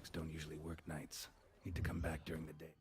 trucks don't usually work nights. Need to come back during the day.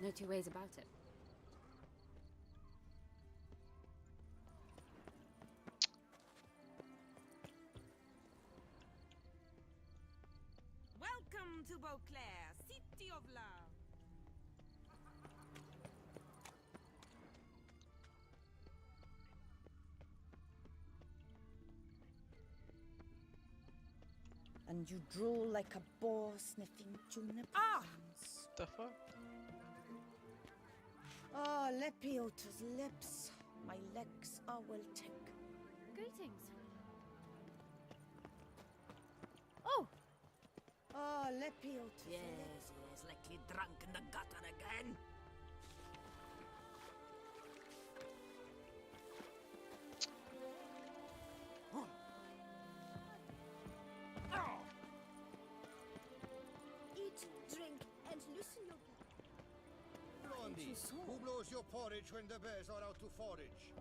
No two ways about it. Welcome to Beauclair, city of love. And you drool like a boar sniffing juniper Ah! plums. The fuck? Oh, Lepiota's lips. My legs are wilting. Greetings. Oh! Oh, Lepiota's Yes, lips. yes, likely drunk in the gutter again. Eat, drink, and loosen your Blondie, who blows your porridge when the bears are out to forage?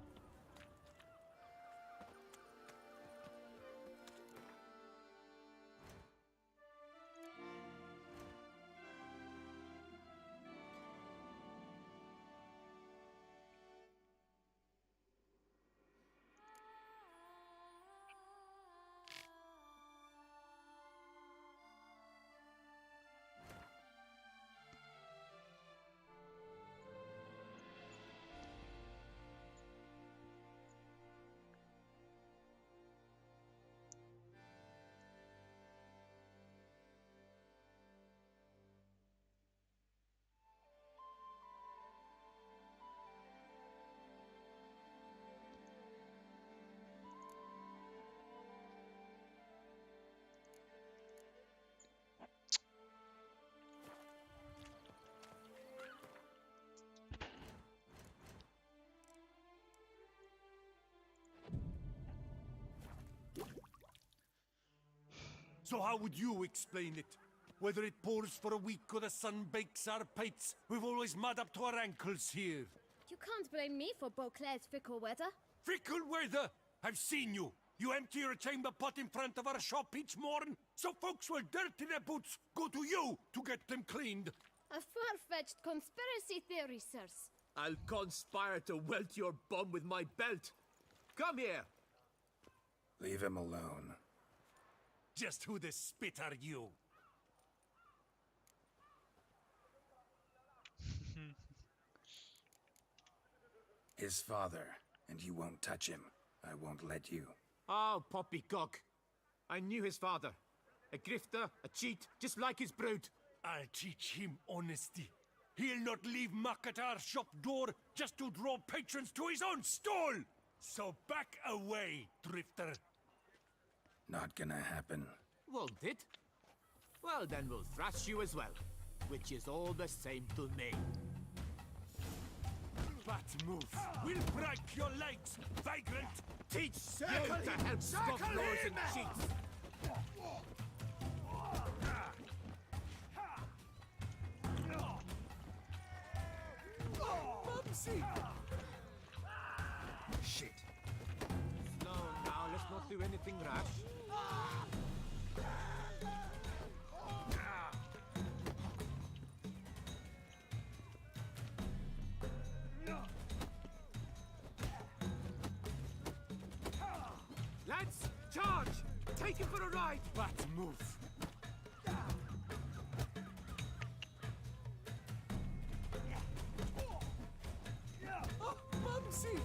So how would you explain it? Whether it pours for a week or the sun bakes our pipes, we've always mud up to our ankles here. You can't blame me for Beauclair's fickle weather. Fickle weather! I've seen you! You empty your chamber pot in front of our shop each morn, so folks will dirty their boots, go to you to get them cleaned. A far-fetched conspiracy theory, sirs. I'll conspire to welt your bum with my belt. Come here. Leave him alone. Just who the spit are you? His father, and you won't touch him. I won't let you. Oh, poppycock. I knew his father. A grifter, a cheat, just like his brood. I'll teach him honesty. He'll not leave muck at our shop door just to draw patrons to his own stall! So back away, drifter. Not gonna happen. Won't it? Well, then we'll thrash you as well. Which is all the same to me. Bad move. We'll break your legs, vagrant! Teach you to help scofflaws and cheats! Bubsy! Shit. Slow now, let's not do anything rash. take him for a ride! Bat move. Oh, Mumsy!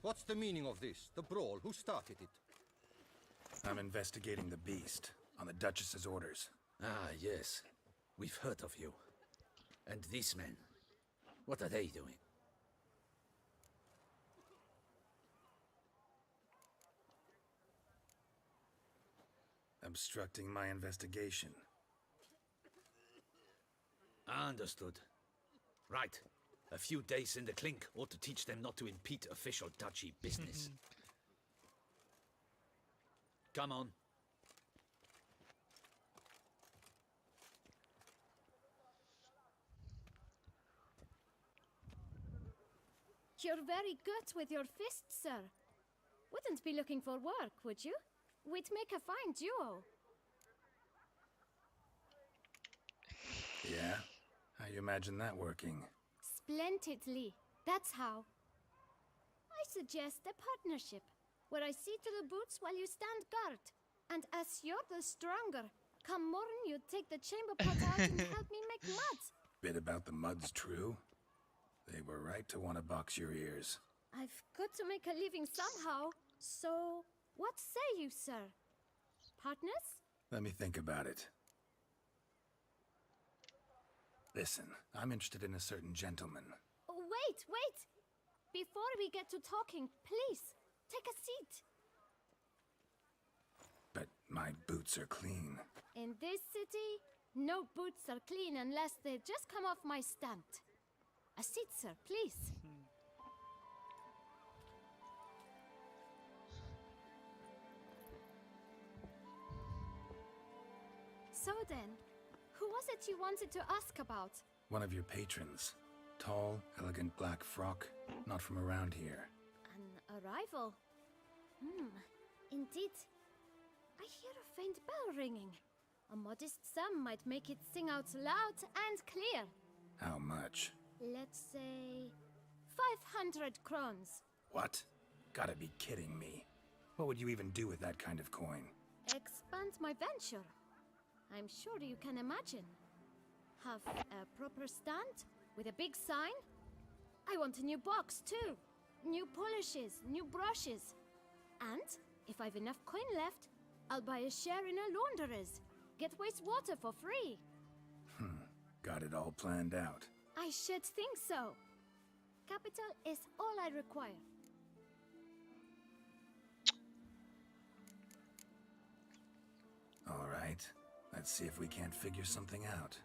What's the meaning of this? The brawl? Who started it? I'm investigating the beast, on the Duchess's orders. Ah, yes. We've heard of you. And these men, what are they doing? Obstructing my investigation. Understood. Right. A few days in the clink ought to teach them not to impede official duchy business. Come on. You're very good with your fists, sir. Wouldn't be looking for work, would you? We'd make a fine duo. Yeah? How you imagine that working? Splendidly. That's how. I suggest a partnership, where I see to the boots while you stand guard. And as you're the stronger, come morn you take the chamber pot out and help me make mud. Bit about the mud's true? They were right to want to box your ears. I've got to make a living somehow, so what say you, sir? Partners? Let me think about it. Listen, I'm interested in a certain gentleman. Oh, wait! Before we get to talking, please, take a seat. But my boots are clean. In this city, no boots are clean unless they just come off my stand. A seat, sir, please. So then, who was it you wanted to ask about? One of your patrons. Tall, elegant black frock. Not from around here. An arrival? Indeed. I hear a faint bell ringing. A modest sum might make it sing out loud and clear. How much? Let's say 500 crowns. What? Gotta be kidding me. What would you even do with that kind of coin? Expand my venture. I'm sure you can imagine. Have a proper stand with a big sign. I want a new box too. New polishes, new brushes. And if I've enough coin left, I'll buy a share in a launderer's. Get wastewater for free. Got it all planned out. I should think so. Capital is all I require. All right. Let's see if we can't figure something out.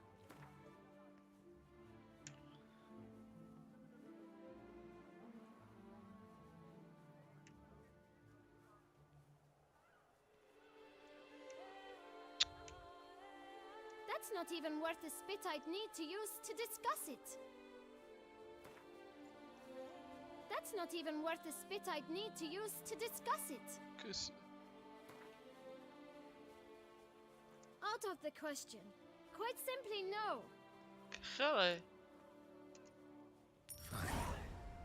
That's not even worth the spit I'd need to use to discuss it. That's not even worth the spit I'd need to use to discuss it. Out of the question. Quite simply, no. Really? Fine.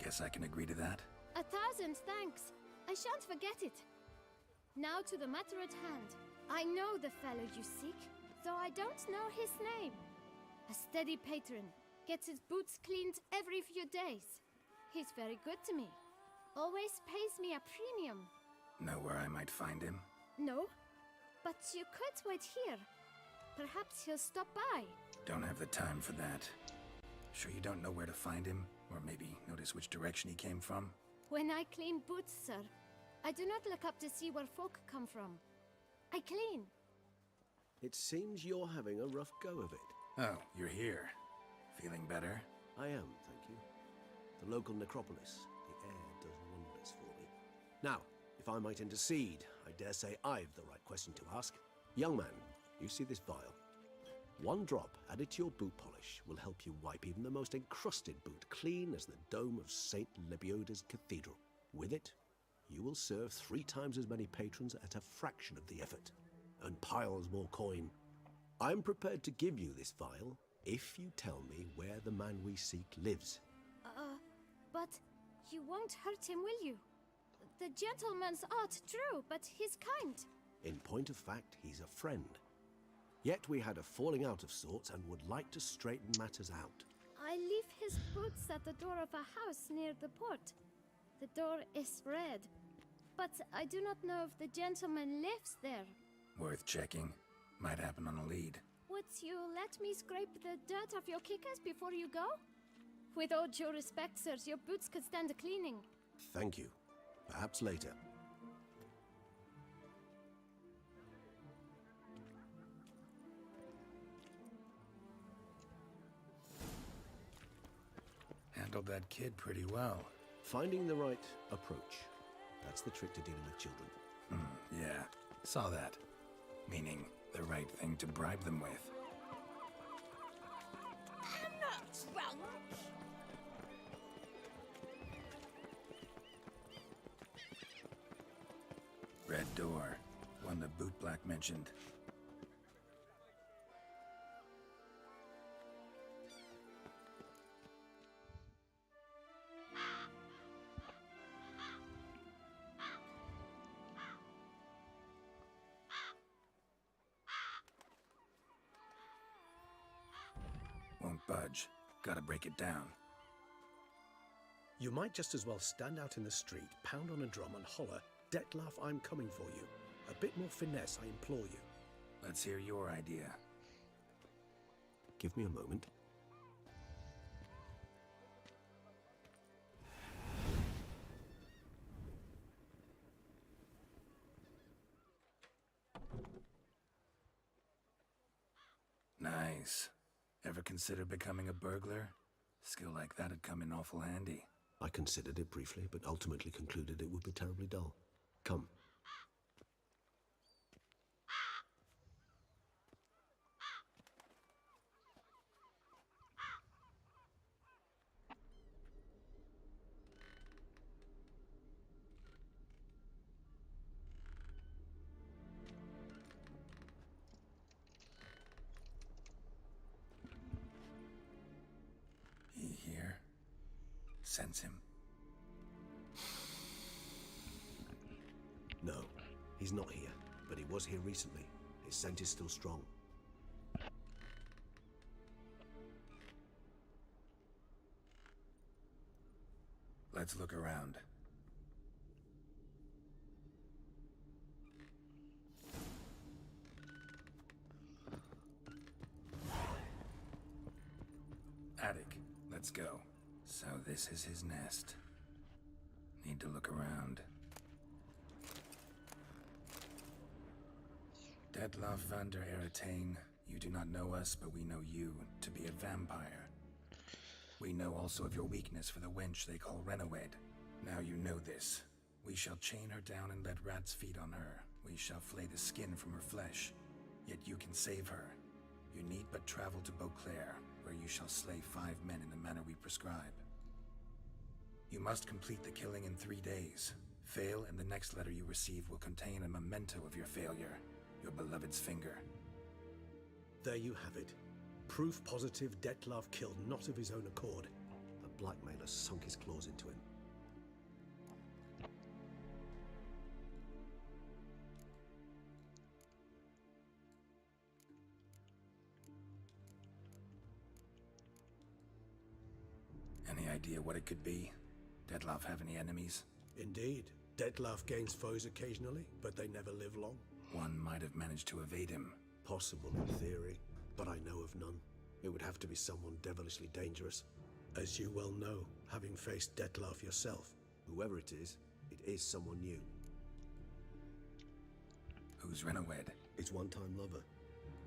Guess I can agree to that. 1,000 thanks. I shan't forget it. Now to the matter at hand. I know the fellow you seek, though I don't know his name. A steady patron. Gets his boots cleaned every few days. He's very good to me. Always pays me a premium. Know where I might find him? No, but you could wait here. Perhaps he'll stop by. Don't have the time for that. Sure you don't know where to find him? Or maybe notice which direction he came from? When I clean boots, sir, I do not look up to see where folk come from. I clean. It seems you're having a rough go of it. Oh, you're here. Feeling better? I am, thank you. The local necropolis. The air does wonders for me. Now, if I might intercede, I dare say I've the right question to ask. Young man, you see this vial? One drop added to your boot polish will help you wipe even the most encrusted boot clean as the dome of St. Lebioda's Cathedral. With it, you will serve 3 times as many patrons at a fraction of the effort, and piles more coin. I'm prepared to give you this vial if you tell me where the man we seek lives. But you won't hurt him, will you? The gentleman's art, true, but he's kind. In point of fact, he's a friend. Yet we had a falling out of sorts and would like to straighten matters out. I leave his boots at the door of a house near the port. The door is red, but I do not know if the gentleman lives there. Worth checking. Might happen on a lead. Would you let me scrape the dirt off your kickers before you go? With all due respect, sirs, your boots could stand a cleaning. Thank you. Perhaps later. Handled that kid pretty well. Finding the right approach. That's the trick to dealing with children. Yeah, saw that. Meaning, the right thing to bribe them with. I'm not drunk. Red door. One the bootblack mentioned. Won't budge. Gotta break it down. You might just as well stand out in the street, pound on a drum and holler, "Detlef, I'm coming for you." A bit more finesse, I implore you. Let's hear your idea. Give me a moment. Nice. Ever consider becoming a burglar? Skill like that'd come in awful handy. I considered it briefly, but ultimately concluded it would be terribly dull. Come. He here? Sense him. No, he's not here, but he was here recently. His scent is still strong. Let's look around. Attic. Let's go. So this is his nest. Need to look around. Detlef van der Eretain, you do not know us, but we know you to be a vampire. We know also of your weakness for the wench they call Renowed. Now you know this. We shall chain her down and let rats feed on her. We shall flay the skin from her flesh. Yet you can save her. You need but travel to Beauclair, where you shall slay 5 men in the manner we prescribe. You must complete the killing in 3 days. Fail, and the next letter you receive will contain a memento of your failure. Your beloved's finger. There you have it. Proof positive Detlef killed not of his own accord. The blackmailer sunk his claws into him. Any idea what it could be? Detlef have any enemies? Indeed. Detlef gains foes occasionally, but they never live long. One might have managed to evade him. Possible in theory, but I know of none. It would have to be someone devilishly dangerous. As you well know, having faced Detlef yourself, whoever it is someone new. Who's Renowed? His one-time lover.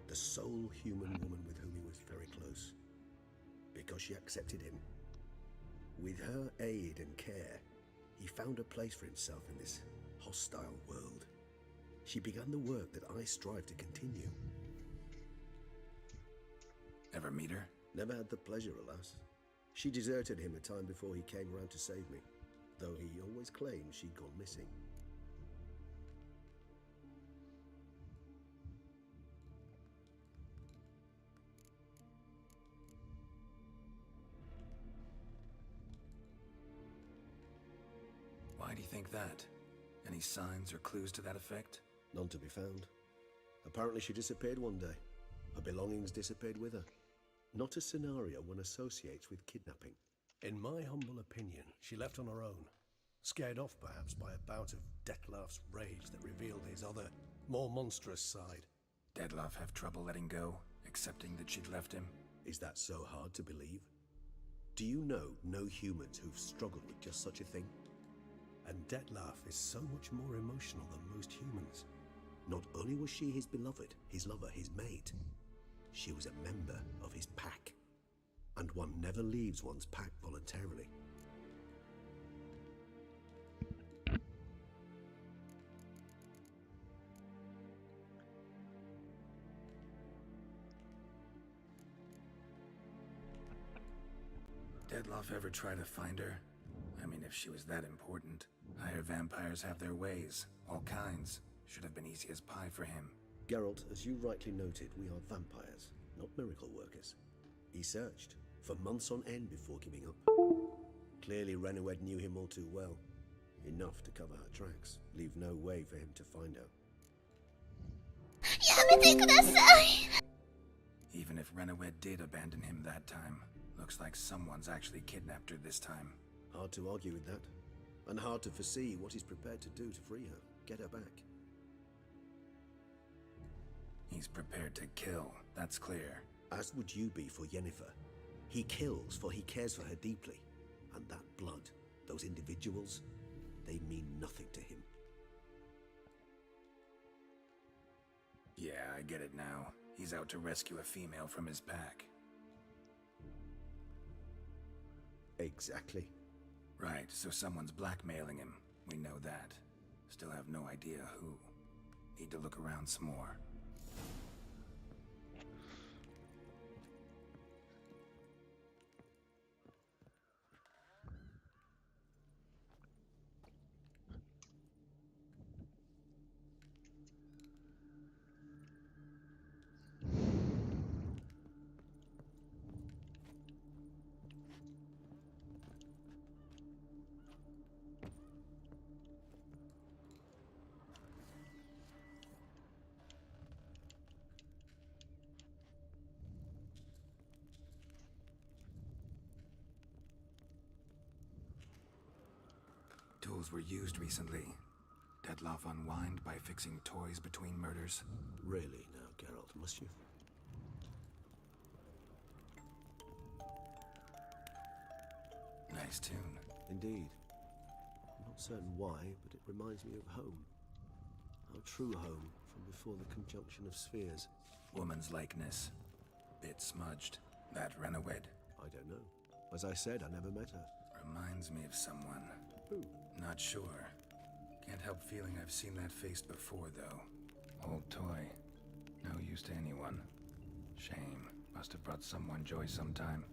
The sole human woman with whom he was very close. Because she accepted him. With her aid and care, he found a place for himself in this hostile world. She began the work that I strive to continue. Ever meet her? Never had the pleasure, alas. She deserted him a time before he came round to save me. though he always claimed she'd gone missing. Why do you think that? Any signs or clues to that effect? None to be found. Apparently she disappeared one day. Her belongings disappeared with her. Not a scenario one associates with kidnapping. In my humble opinion, she left on her own. Scared off, perhaps, by a bout of Detlef's rage that revealed his other, more monstrous side. Detlef have trouble letting go, accepting that she'd left him? Is that so hard to believe? Do you know no humans who've struggled with just such a thing? And Detlef is so much more emotional than most humans. Not only was she his beloved, his lover, his mate, she was a member of his pack. And one never leaves one's pack voluntarily. Detlef ever try to find her? I mean, if she was that important. Higher vampires have their ways, all kinds. Should have been easy as pie for him. Geralt, as you rightly noted, we are vampires, not miracle workers. He searched for months on end before giving up. Clearly Renowed knew him all too well. Enough to cover her tracks, leave no way for him to find out. Even if Renowed did abandon him that time, looks like someone's actually kidnapped her this time. Hard to argue with that, and hard to foresee what he's prepared to do to free her, get her back. He's prepared to kill, that's clear. As would you be for Yennefer. He kills for he cares for her deeply. And that blood, those individuals, they mean nothing to him. Yeah, I get it now. He's out to rescue a female from his pack. Exactly. Right, so someone's blackmailing him. We know that. Still have no idea who. Need to look around some more. Tools were used recently. Detlef unwind by fixing toys between murders. Really now, Geralt, must you? Nice tune. Indeed. I'm not certain why, but it reminds me of home. Our true home from before the conjunction of spheres. Woman's likeness. Bit smudged. That Renowed. I don't know. As I said, I never met her. Reminds me of someone. Who? Not sure. Can't help feeling I've seen that face before, though. Old toy. No use to anyone. Shame. Must have brought someone joy sometime.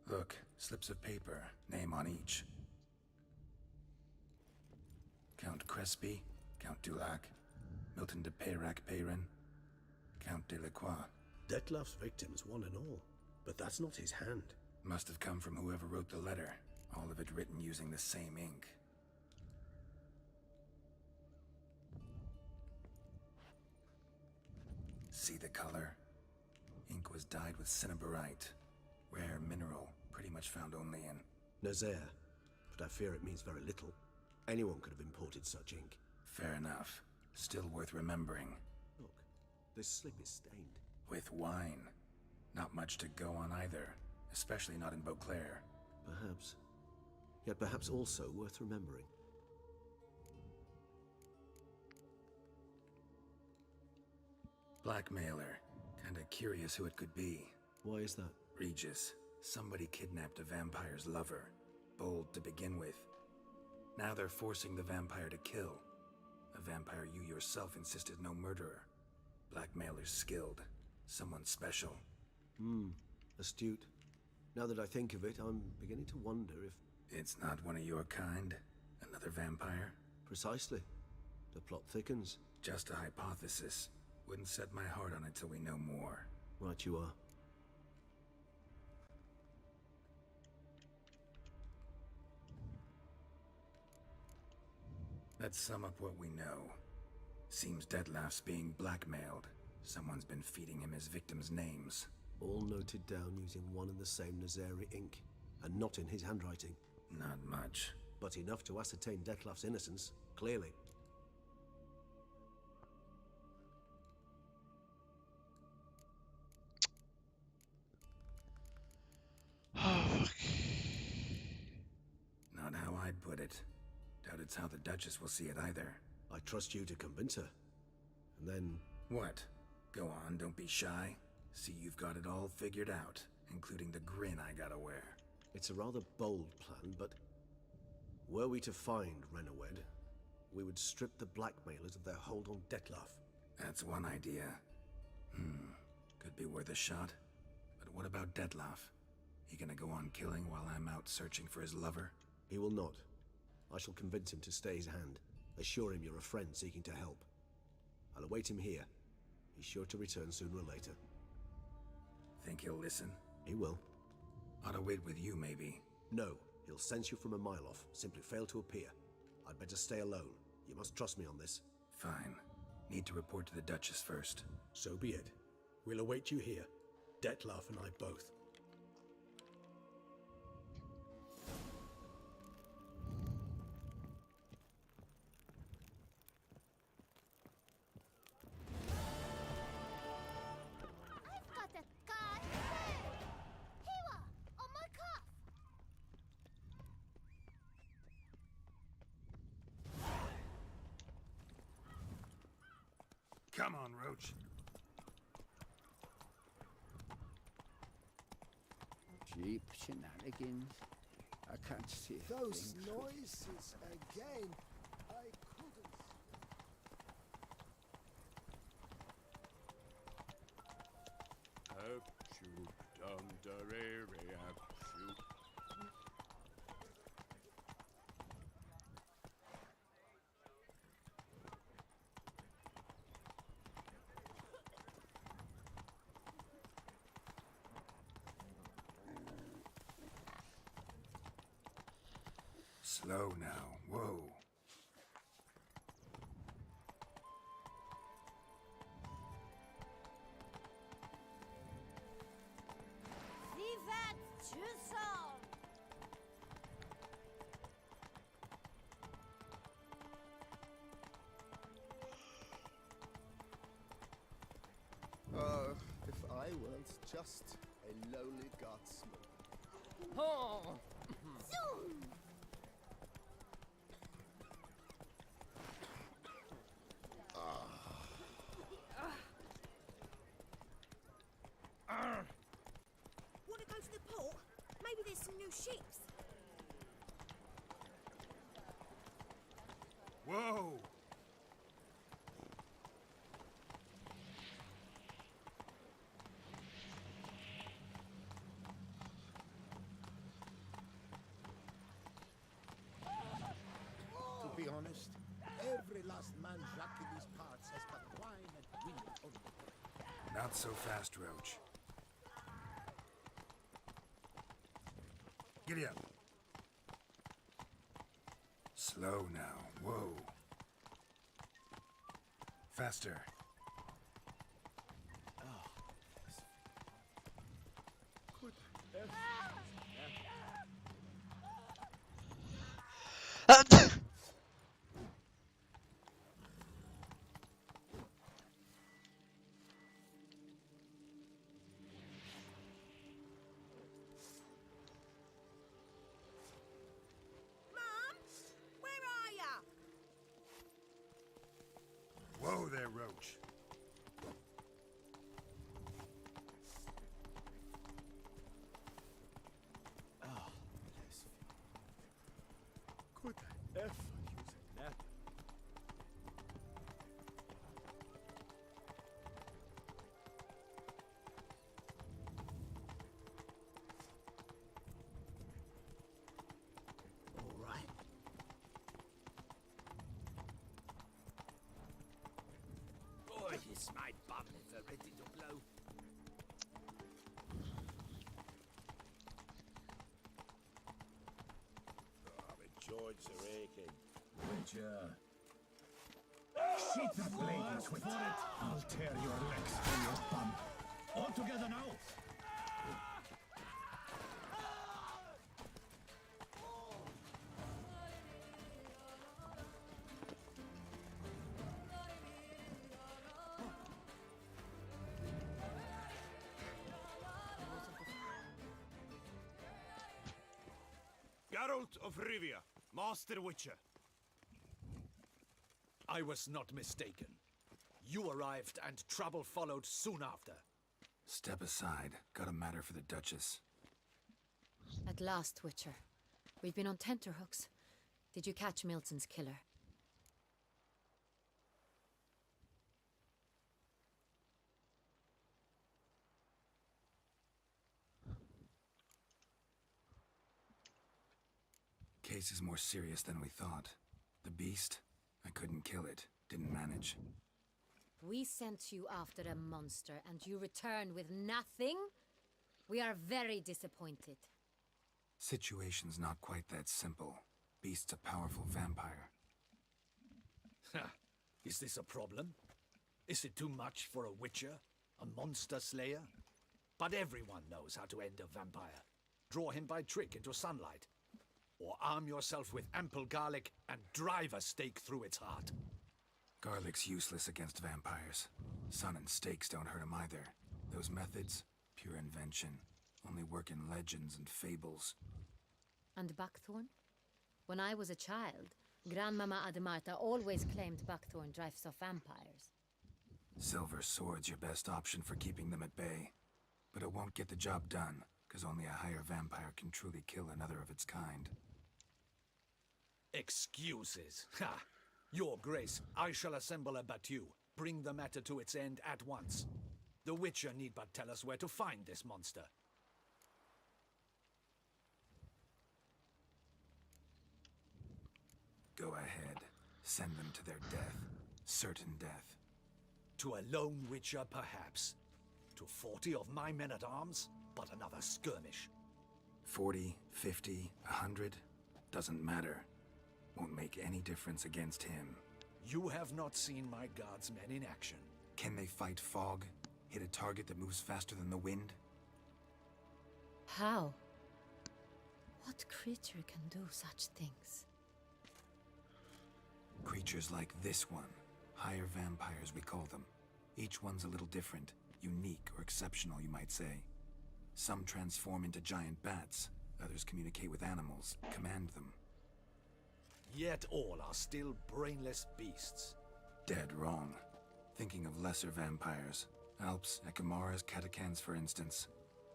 Look, slips of paper, name on each. Count Crespi, Count Dulac, Milton de Peyrac-Peyrin, Count Delacroix. Detlef's victims, one and all. But that's not his hand. Must have come from whoever wrote the letter. All of it written using the same ink. See the color? Ink was dyed with cinnabarite. Rare mineral, pretty much found only in Nazaire. But I fear it means very little. Anyone could have imported such ink. Fair enough. Still worth remembering. Look, this slip is stained. With wine. Not much to go on either. Especially not in Beauclair. Perhaps. Yet perhaps also worth remembering. Blackmailer. Kinda curious who it could be. Why is that? Regis. Somebody kidnapped a vampire's lover. Bold to begin with. Now they're forcing the vampire to kill. A vampire you yourself insisted no murderer. Blackmailer's skilled. Someone special. Astute. Now that I think of it, I'm beginning to wonder if... It's not one of your kind? Another vampire? Precisely. The plot thickens. Just a hypothesis. Wouldn't set my heart on it till we know more. Right you are. Let's sum up what we know. Seems Detlef's being blackmailed. Someone's been feeding him his victims' names. All noted down using one and the same Nazari ink, and not in his handwriting. Not much. But enough to ascertain Detlef's innocence, clearly. Oh, fuck. Not how I'd put it. Doubt it's how the Duchess will see it either. I trust you to convince her. And then... What? Go on, don't be shy. See, you've got it all figured out, including the grin I gotta wear. It's a rather bold plan, but... Were we to find Renowed, we would strip the blackmailers of their hold on Detlef. That's one idea. Could be worth a shot. But what about Detlef? He gonna go on killing while I'm out searching for his lover? He will not. I shall convince him to stay his hand. Assure him you're a friend seeking to help. I'll await him here. He's sure to return sooner or later. Think he'll listen? He will. Ought to wait with you, maybe. No, he'll sense you from a mile off. Simply fail to appear. I'd better stay alone. You must trust me on this. Fine. Need to report to the Duchess first. So be it. We'll await you here. Detlef and I both. I've got a card here! Here, on my cuff! Come on, Roach. Cheap shenanigans. I can't see a Those thing. noises again. I couldn't. Slow now. Whoa. Vivat Tucson! Oh, if I weren't just a lowly guardsman. Oh! Want to go to the port? Maybe there's some new ships. Whoa! To be honest, every last man Jacques in these parts has got wine and wind only. Not so fast, Roach. Giddy up. Slow now. Whoa. Faster. Mum, where are ya? Whoa there, Roach. All right. Oh, yes, my bum is ready to blow. Oh, the joints are aching. Witcher. Sheath that blade, you twit. I'll tear your legs from your bum. All together now. Geralt of Rivia, Master Witcher. I was not mistaken. You arrived and trouble followed soon after. Step aside. Got a matter for the Duchess. At last, Witcher. We've been on tenterhooks. Did you catch Milton's killer? Case is more serious than we thought. The beast? I couldn't kill it. Didn't manage. We sent you after a monster, and you return with nothing? We are very disappointed. Situation's not quite that simple. Beast's a powerful vampire. Is this a problem? Is it too much for a witcher? A monster slayer? But everyone knows how to end a vampire. Draw him by trick into sunlight. Or arm yourself with ample garlic and drive a stake through its heart. Garlic's useless against vampires. Sun and stakes don't hurt him either. Those methods, pure invention. Only work in legends and fables. And buckthorn? When I was a child, Grandmama Ademarta always claimed buckthorn drives off vampires. Silver sword's your best option for keeping them at bay. But it won't get the job done, because only a higher vampire can truly kill another of its kind. Excuses. Ha! Your Grace, I shall assemble a battue. Bring the matter to its end at once. The Witcher need but tell us where to find this monster. Go ahead. Send them to their death. Certain death. To a lone Witcher, perhaps. To 40 of my men-at-arms, but another skirmish. 40, 50, 100? Doesn't matter. Won't make any difference against him. You have not seen my guardsmen in action. Can they fight fog? Hit a target that moves faster than the wind? How? What creature can do such things? Creatures like this one. Higher vampires, we call them. Each one's a little different. Unique or exceptional, you might say. Some transform into giant bats. Others communicate with animals, command them. Yet all are still brainless beasts. Dead wrong. Thinking of lesser vampires. Alps, Ekamaras, Catacans, for instance.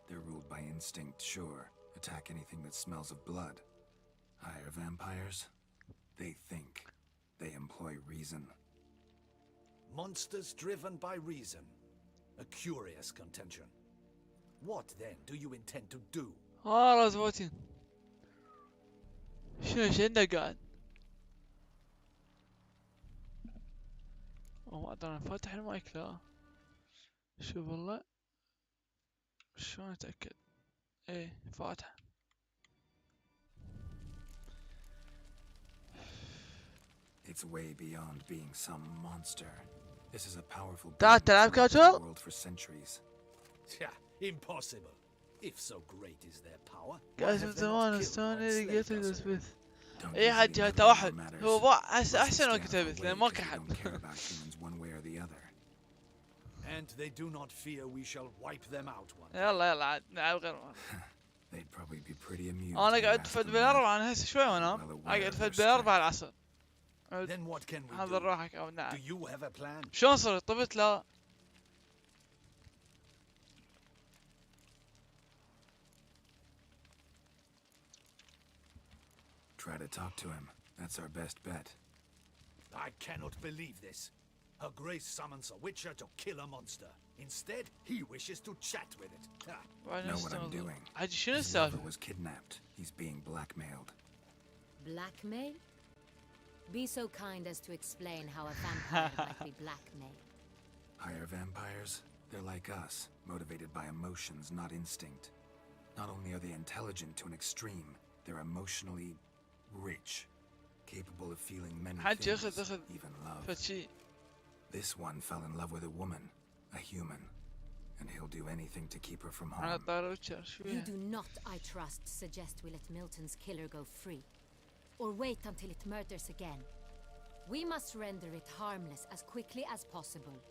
They're ruled by instinct, sure. Attack anything that smells of blood. Higher vampires? They think. They employ reason. Monsters driven by reason. A curious contention. What then do you intend to do? رازبوتين شنو ايش عندك قاعد؟ ما ادري انا فاتح المايك لا شوف والله شلون اتاكد ايه فاتح It's way beyond being some monster. This is a powerful تعال تلعب كاتشر؟ world for centuries. Yeah, impossible. If so great is their power, قاعد من زمان استاني لقيت السبيث اي حد جهته واحد هو احسن وقت كتبت لان ما كان And they do not fear we shall wipe them out one day. يلا يلا عاد نلعب غير They'd probably be pretty amused. انا قاعد فد بالاربعة انا هسه شوي وانام قاعد فد بالاربعة العصر. Then what can we هذا do? روحك او نعم. Do you have a plan? شلون صرت طبت لا Try to talk to him. That's our best bet. I cannot believe this. Her Grace summons a witcher to kill a monster. Instead, he wishes to chat with it. Know what I'm doing. عاد شنو His lover السالفة؟ was kidnapped. He's being blackmailed. Blackmail? Be so kind as to explain how a vampire might be blackmailed. Higher vampires? They're like us, motivated by emotions, not instinct. Not only are they intelligent to an extreme, they're emotionally rich, capable of feeling many حاج things, اخذ even love. فشي. This one fell in love with a woman, a human, and he'll do anything to keep her from أنا harm. طار ويتشر شو You do not, I trust, suggest we let Milton's killer go free. Or wait until it murders again. We must render it harmless as quickly as possible.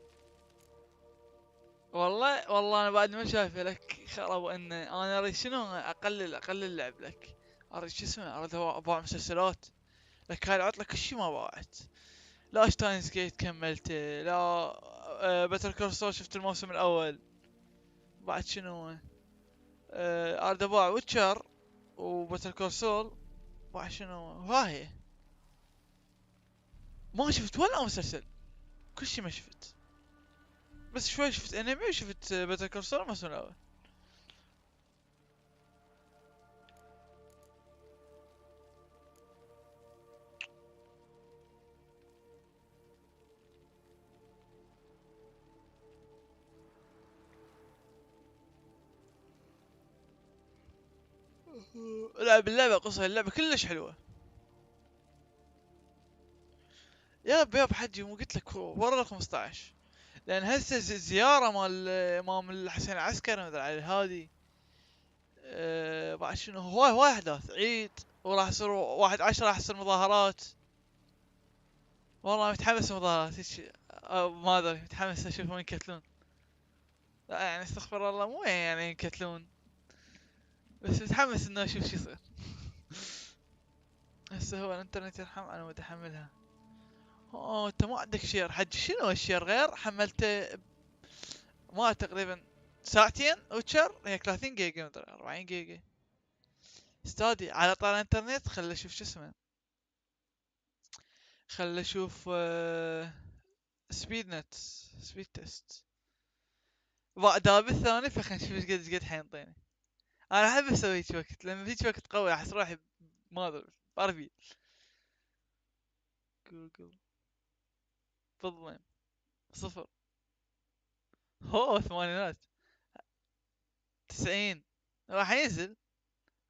والله انا بعد ما شايفه لك خرب ان انا اريد شنو اقلل اللعب لك. اريد شو اسمه، اريد اباع مسلسلات لك. هاي العطله كل شي ما باعت. لا شتاينز جيت كملته، لا باتر كورسول شفت الموسم الاول. بعد شنو اريد اباع ويتشر وباتر كورسول. بعد شنو هاي ما شفت ولا مسلسل، كل شي ما شفت. بس شوي شفت انمي وشفت باتر كورسول الموسم الاول. لعب اللعبة قصة اللعبة كلش حلوة. ياب حجي مو قلت لك ورا ال 15. لان هسه زيارة مال امام الحسين العسكري مثل على هادي. بعد شنو هواي احداث عيد، وراح يصير 1/10 راح يصير مظاهرات. والله متحمس مظاهرات هيك. ما ادري متحمس اشوف وين يقتلون. لا يعني استغفر الله مو يعني يقتلون، بس متحمس انه اشوف شو يصير. هسه هو الانترنت يرحم انا متحملها. انت ما عندك شير حج؟ شنو الشير غير حملته ما تقريبا ساعتين وتشر هيك 30 جيجا مدري 40 جيجا. استادي على طار الانترنت خل اشوف شو اسمه، خل اشوف سبيد نت سبيد تيست. داب الثاني فخل نشوف ايش قد حينطيني. انا احب اسوي هيك وقت، لما هيك وقت قوي احس روحي ما ادري باربي. جوجل بالضبط 0 ثمانينات 90 راح ينزل.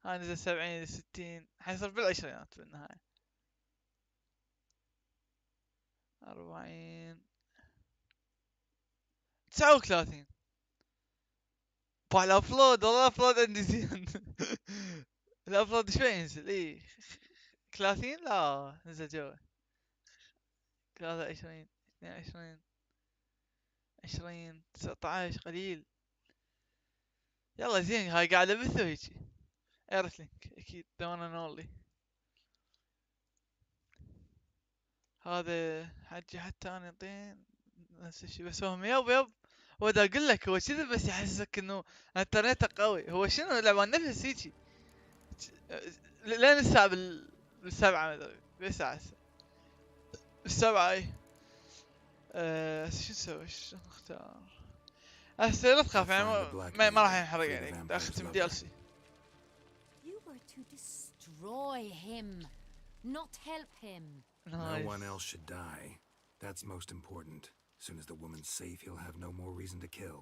ها نزل 70 60 حيصير بالعشرينات بالنهاية. 40 39 الابلود. والله الابلود عندي زين. الابلود شوي ينزل اي 30 لا نزل جوا 23 22 20 19 قليل. يلا زين هاي قاعدة بث هيجي ايرثلينك اكيد دون اونلي. هذا حجي حتى انا طين نفس الشي بس فهم يب ودا اقول لك هو كذا بس يحسسك انه انترنت قوي. هو شنو لعبان نفس هيجي لين الساعة بالسبعة ما ادري بالساعة بالسبعة اي. شو نسوي؟ شو نختار؟ هسه لا تخاف يعني ما راح ينحرق يعني اختم دي ال سي. You were to destroy him, not help him. No one else should die. That's most important. As soon as the woman's safe, he'll have no more reason to kill.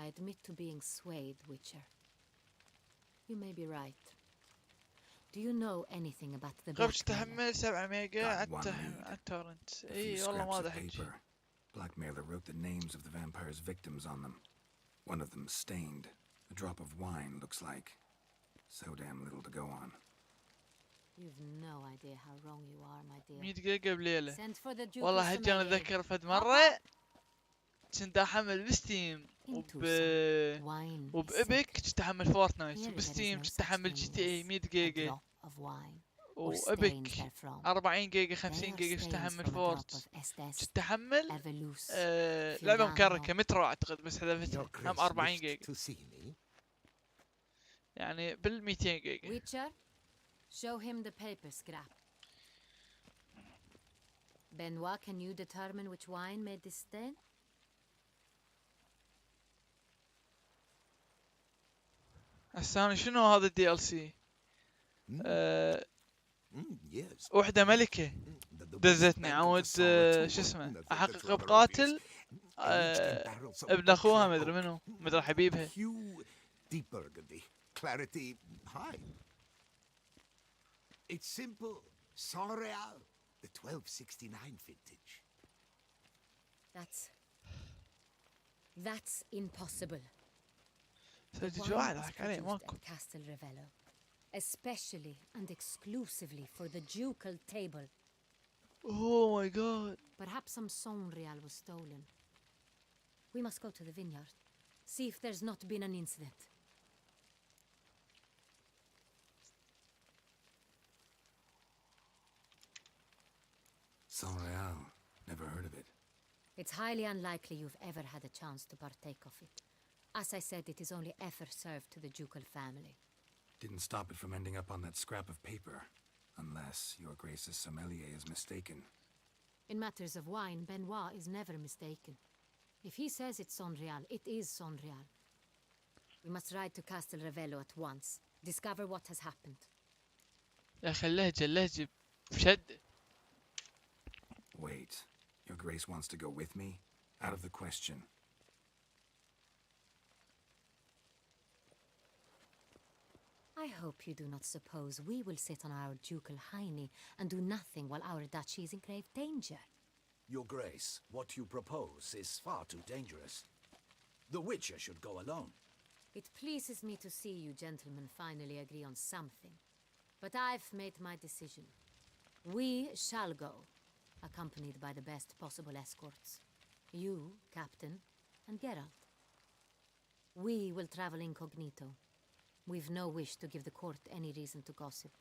I admit to being swayed, Witcher. You may be right. Do you know anything about the قبل تحمل 7 ميجا على التورنت. اي والله ما ادري حجي. Blackmailer wrote the names of the vampire's victims on them. One of them stained. A drop of wine looks like. So damn little to go on. You've no idea how wrong you are, my dear. 100 جيجا بليلة. Send for the Duke والله حجي انا اتذكر فد مرة كنت احمل بستيم وبإبك كنت احمل فورتنايت، وبستيم كنت احمل جي تي اي 100 جيجا، وإبك 40 جيجا 50 جيجا كنت احمل فورت، كنت احمل لعبة مكركة مترو اعتقد بس حذفتها هم 40 جيجا. يعني بال 200 جيجا. Witcher, show him the paper scrap. Benoit, can you determine which wine made this stain? هسه شنو هذا الدي ال سي؟ وحدة ملكة دزتني عود شو اسمه احقق بقاتل ابن اخوها مدري منو مدري حبيبها. Deep burgundy, clarity high. It's simple. Sans Real, the 1269 vintage. That's impossible. سجل واحد احكي عليه ماكو. Castle Revello, especially and exclusively for the ducal table. Oh my god. Perhaps some Sans Real was stolen. We must go to the vineyard. See if there's not been an incident. San Real. Never heard of it. It's highly unlikely you've ever had a chance to partake of it. As I said, it is only ever served to the ducal family. Didn't stop it from ending up on that scrap of paper. Unless your Grace's sommelier is mistaken. In matters of wine, Benoit is never mistaken. If he says it's San Real, it is San Real. We must ride to Castle Revello at once. Discover what has happened. يا اخي اللهجة بشدة. Wait. Your Grace wants to go with me? Out of the question. I hope you do not suppose we will sit on our ducal hiney and do nothing while our duchy is in grave danger. Your Grace, what you propose is far too dangerous. The Witcher should go alone. It pleases me to see you gentlemen finally agree on something. But I've made my decision. We shall go, accompanied by the best possible escorts. You, Captain, and Geralt. We will travel incognito. We've no wish to give the court any reason to gossip.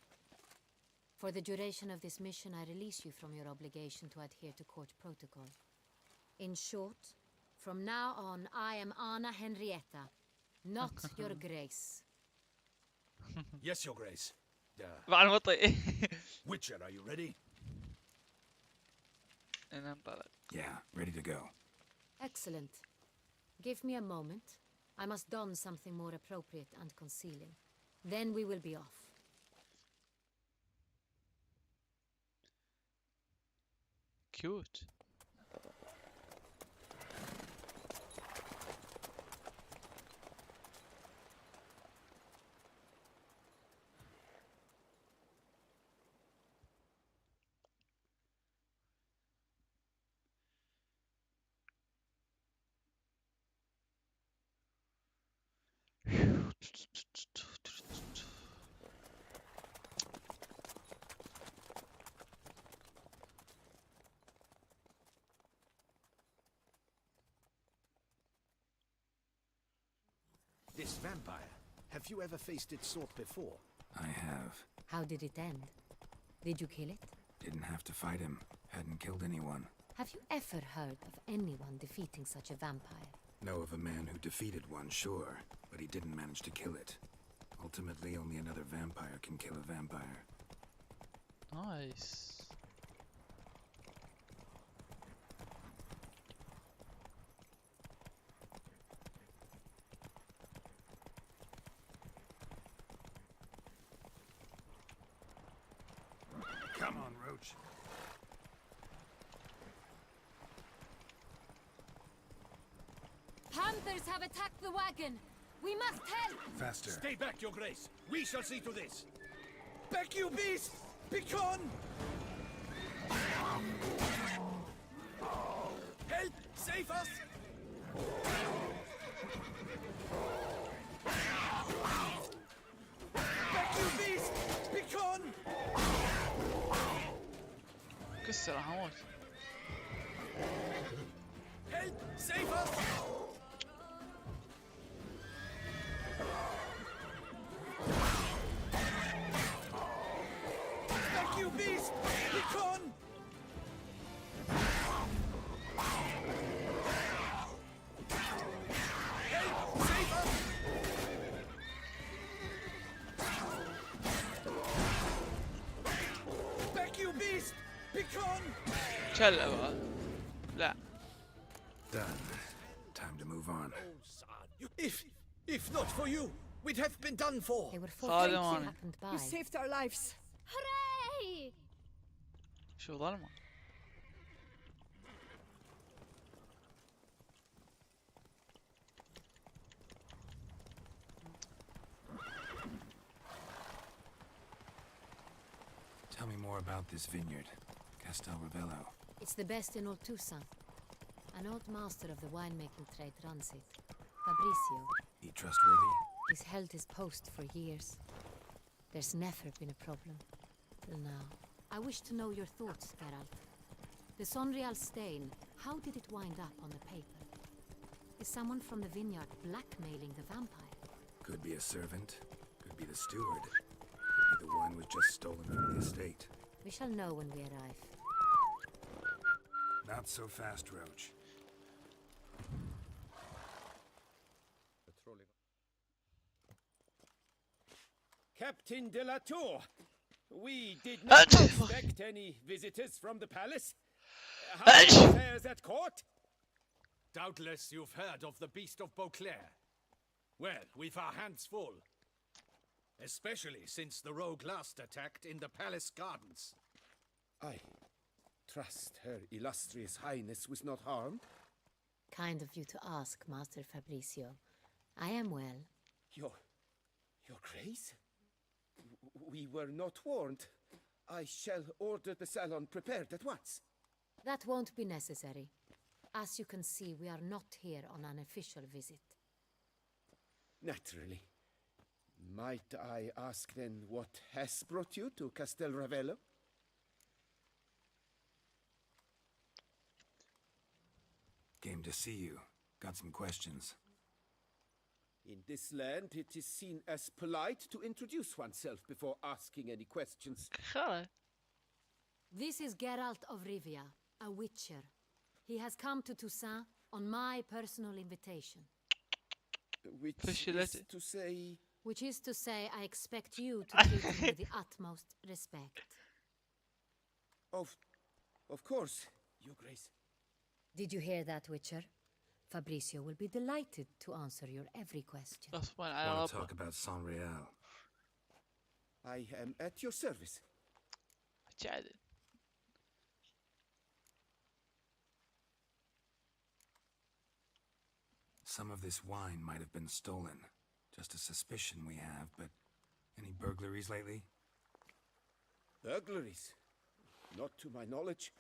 For the duration of this mission, I release you from your obligation to adhere to court protocol. In short, from now on, I am Anna Henrietta, not your Grace. Yes, Your Grace. مع المطي. Witcher, are you ready? Yeah, ready to go. Excellent. Give me a moment. I must don something more appropriate and concealing. Then we will be off. Cute. This vampire, have you ever faced its sort before? I have. How did it end? Did you kill it? Didn't have to fight him. Hadn't killed anyone. Have you ever heard of anyone defeating such a vampire? Know of a man who defeated one, sure, but he didn't manage to kill it. Ultimately, only another vampire can kill a vampire. Nice. Come on, Roach. Panthers have attacked the wagon! We must help! Faster. Stay back, Your Grace. We shall see to this. Back, you beast! Begone! Help! Save us! Back, you beast! Begone! كسر هموت. Help! Save us! Back, you beast! Begone! Help! Save us! شلة لا. Done. Time to move on. If not for you, we'd have been done for. They were خادم fortunate أنا. happened by. You saved our lives. Hooray! شو ظلمة. Tell me more about this vineyard, Castel Ravello. It's the best in all Toussaint. An old master of the winemaking trade runs it. Fabricio. He trustworthy? He's held his post for years. There's never been a problem. Till now. I wish to know your thoughts, Geralt. The Sonreal stain, how did it wind up on the paper? Is someone from the vineyard blackmailing the vampire? Could be a servant, could be the steward, could be the one was just stolen from the estate. We shall know when we arrive. Not so fast, Roach. Captain de la Tour, we did not expect any visitors from the palace. How are affairs at court? Doubtless you've heard of the Beast of Beauclair. Well, we've our hands full. Especially since the rogue last attacked in the palace gardens. I trust Her Illustrious Highness was not harmed. Kind of you to ask, Master Fabricio. I am well. Your Grace? We were not warned. I shall order the salon prepared at once. That won't be necessary. As you can see, we are not here on an official visit. Naturally. Might I ask then what has brought you to Castel Ravello? Came to see you. Got some questions. In this land, it is seen as polite to introduce oneself before asking any questions. Hello. This is Geralt of Rivia, a witcher. He has come to Toussaint on my personal invitation. Which is to say, I expect you to treat him with the utmost respect. Of course, Your Grace. Did you hear that, Witcher? Fabricio will be delighted to answer your every question. Want to talk about Sonreal? I am at your service. Some of this wine might have been stolen. Just a suspicion we have, but any burglaries lately? Burglaries? Not to my knowledge.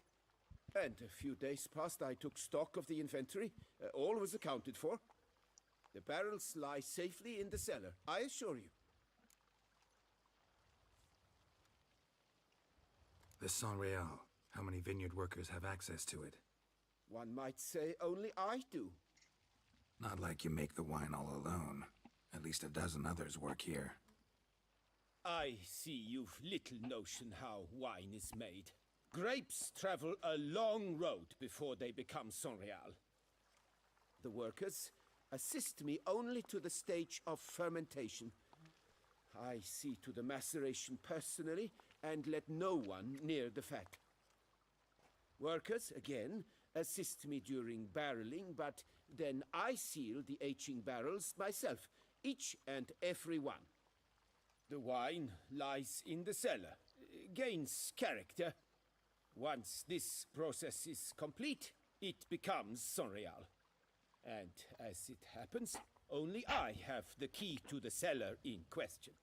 And a few days past I took stock of the inventory. All was accounted for. The barrels lie safely in the cellar, I assure you. The Sonreal. How many vineyard workers have access to it? One might say only I do. Not like you make the wine all alone. At least a dozen others work here. I see you've little notion how wine is made. Grapes travel a long road before they become Sonreal. The workers assist me only to the stage of fermentation. I see to the maceration personally and let no one near the fat. Workers, again, assist me during barreling, but then I seal the aging barrels myself, each and every one. The wine lies in the cellar, gains character. Once this process is complete, it becomes Sonreal. And as it happens, only I have the key to the cellar in question.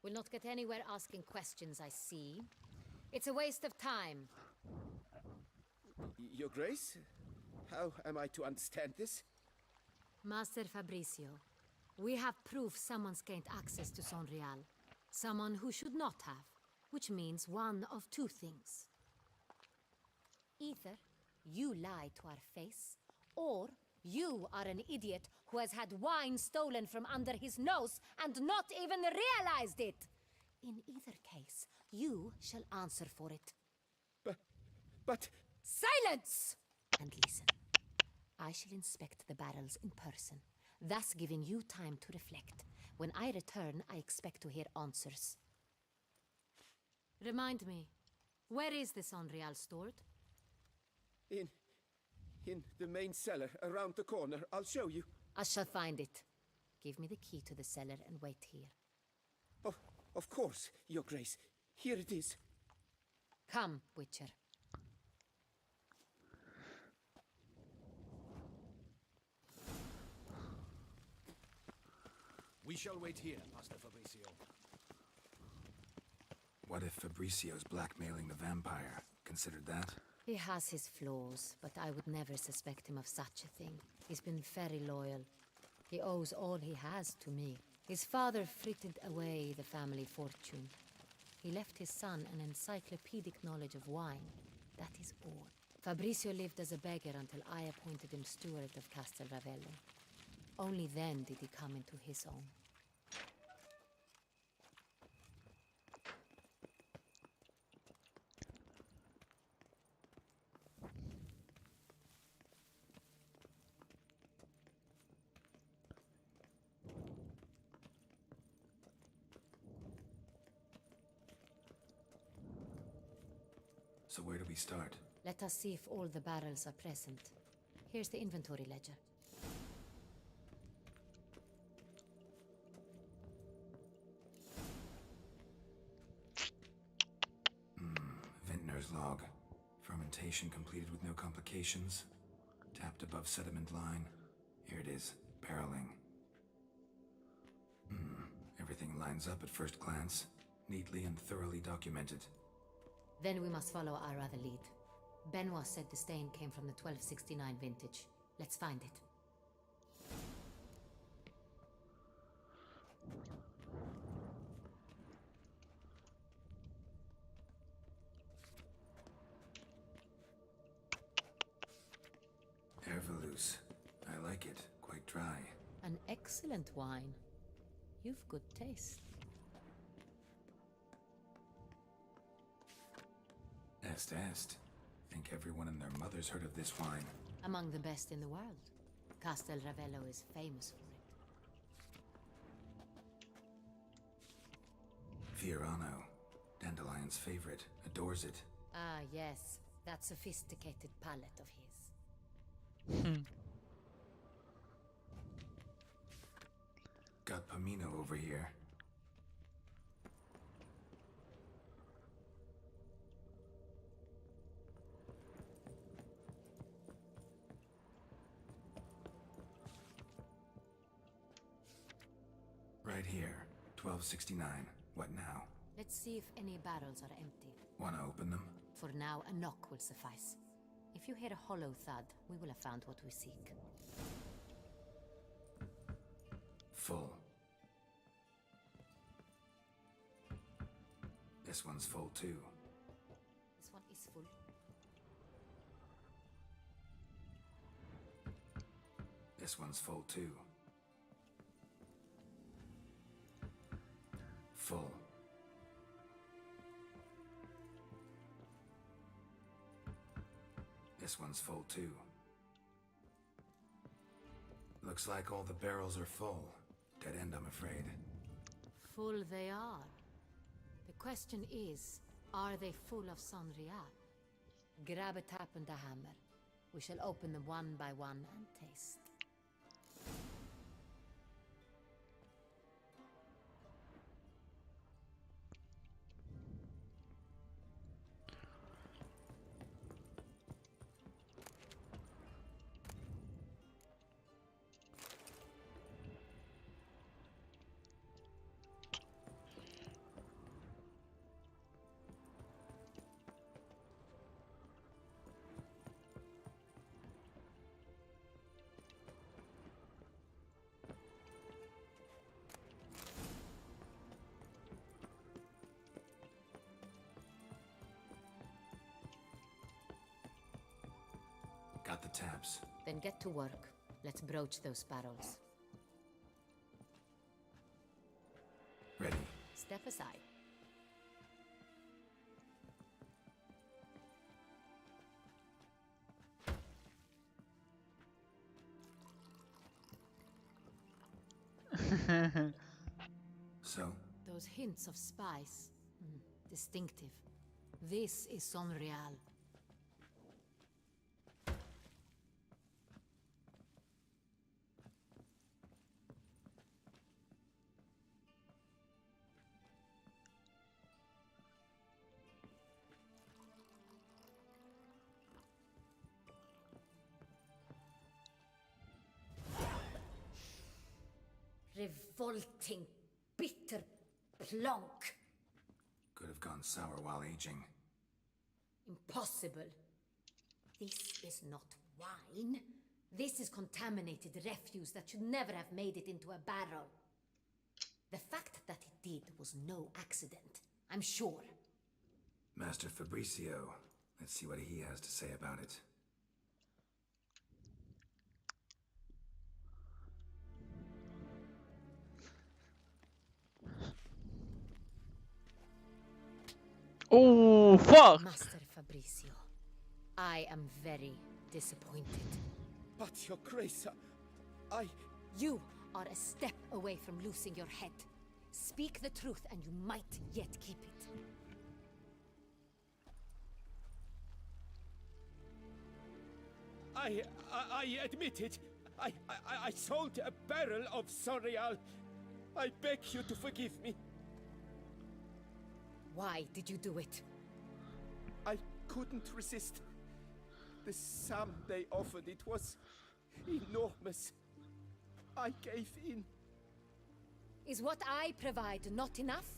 We'll not get anywhere asking questions, I see. It's a waste of time. Your Grace, how am I to understand this? Master Fabricio, we have proof someone's gained access to Sonreal. Someone who should not have, which means one of two things. Either you lie to our face, or you are an idiot who has had wine stolen from under his nose and not even realized it. In either case, you shall answer for it. But... Silence! And listen. I shall inspect the barrels in person, thus giving you time to reflect. When I return, I expect to hear answers. Remind me, where is the Sonreal stored? In the main cellar, around the corner. I'll show you. I shall find it. Give me the key to the cellar and wait here. Oh, of course, Your Grace. Here it is. Come, Witcher. We shall wait here, Master Fabricio. What if Fabricio's blackmailing the vampire? Considered that? He has his flaws, but I would never suspect him of such a thing. He's been very loyal. He owes all he has to me. His father frittered away the family fortune. He left his son an encyclopedic knowledge of wine. That is all. Fabricio lived as a beggar until I appointed him steward of Castel Ravello. Only then did he come into his own. So where do we start? Let us see if all the barrels are present. Here's the inventory ledger. Vintner's log. Fermentation completed with no complications. Tapped above sediment line. Here it is. Barreling. Everything lines up at first glance. Neatly and thoroughly documented. Then we must follow our other lead. Benoit said the stain came from the 1269 vintage. Let's find it. Herveloos. I like it. Quite dry. An excellent wine. You've good taste. Est. Think everyone and their mother's heard of this wine. Among the best in the world. Castel Ravello is famous for it. Fiorano. Dandelion's favorite. Adores it. Ah, yes. That sophisticated palate of his. Got Pomino over here. Right here. 1269. What now? Let's see if any barrels are empty. Wanna open them? For now, a knock will suffice. If you hear a hollow thud, we will have found what we seek. Full. This one's full too. This one is full. This one's full too. Full. This one's full too. Looks like all the barrels are full. Dead end, I'm afraid. Full they are. The question is, are they full of Sanrial? Grab a tap and a hammer. We shall open them one by one and taste. Got the taps. Then get to work. Let's broach those barrels. Ready. Step aside. So? Those hints of spice. Distinctive. This is Sonreal. revolting, bitter plonk. Could have gone sour while aging. Impossible. This is not wine. This is contaminated refuse that should never have made it into a barrel. The fact that it did was no accident, I'm sure. Master Fabricio, let's see what he has to say about it. Oh, fuck! Master Fabricio, I am very disappointed. But, Your Grace, I... You are a step away from losing your head. Speak the truth and you might yet keep it. I admit it. I sold a barrel of Sorial. I beg you to forgive me. Why did you do it? I couldn't resist. The sum they offered, it was enormous. I gave in. Is what I provide not enough?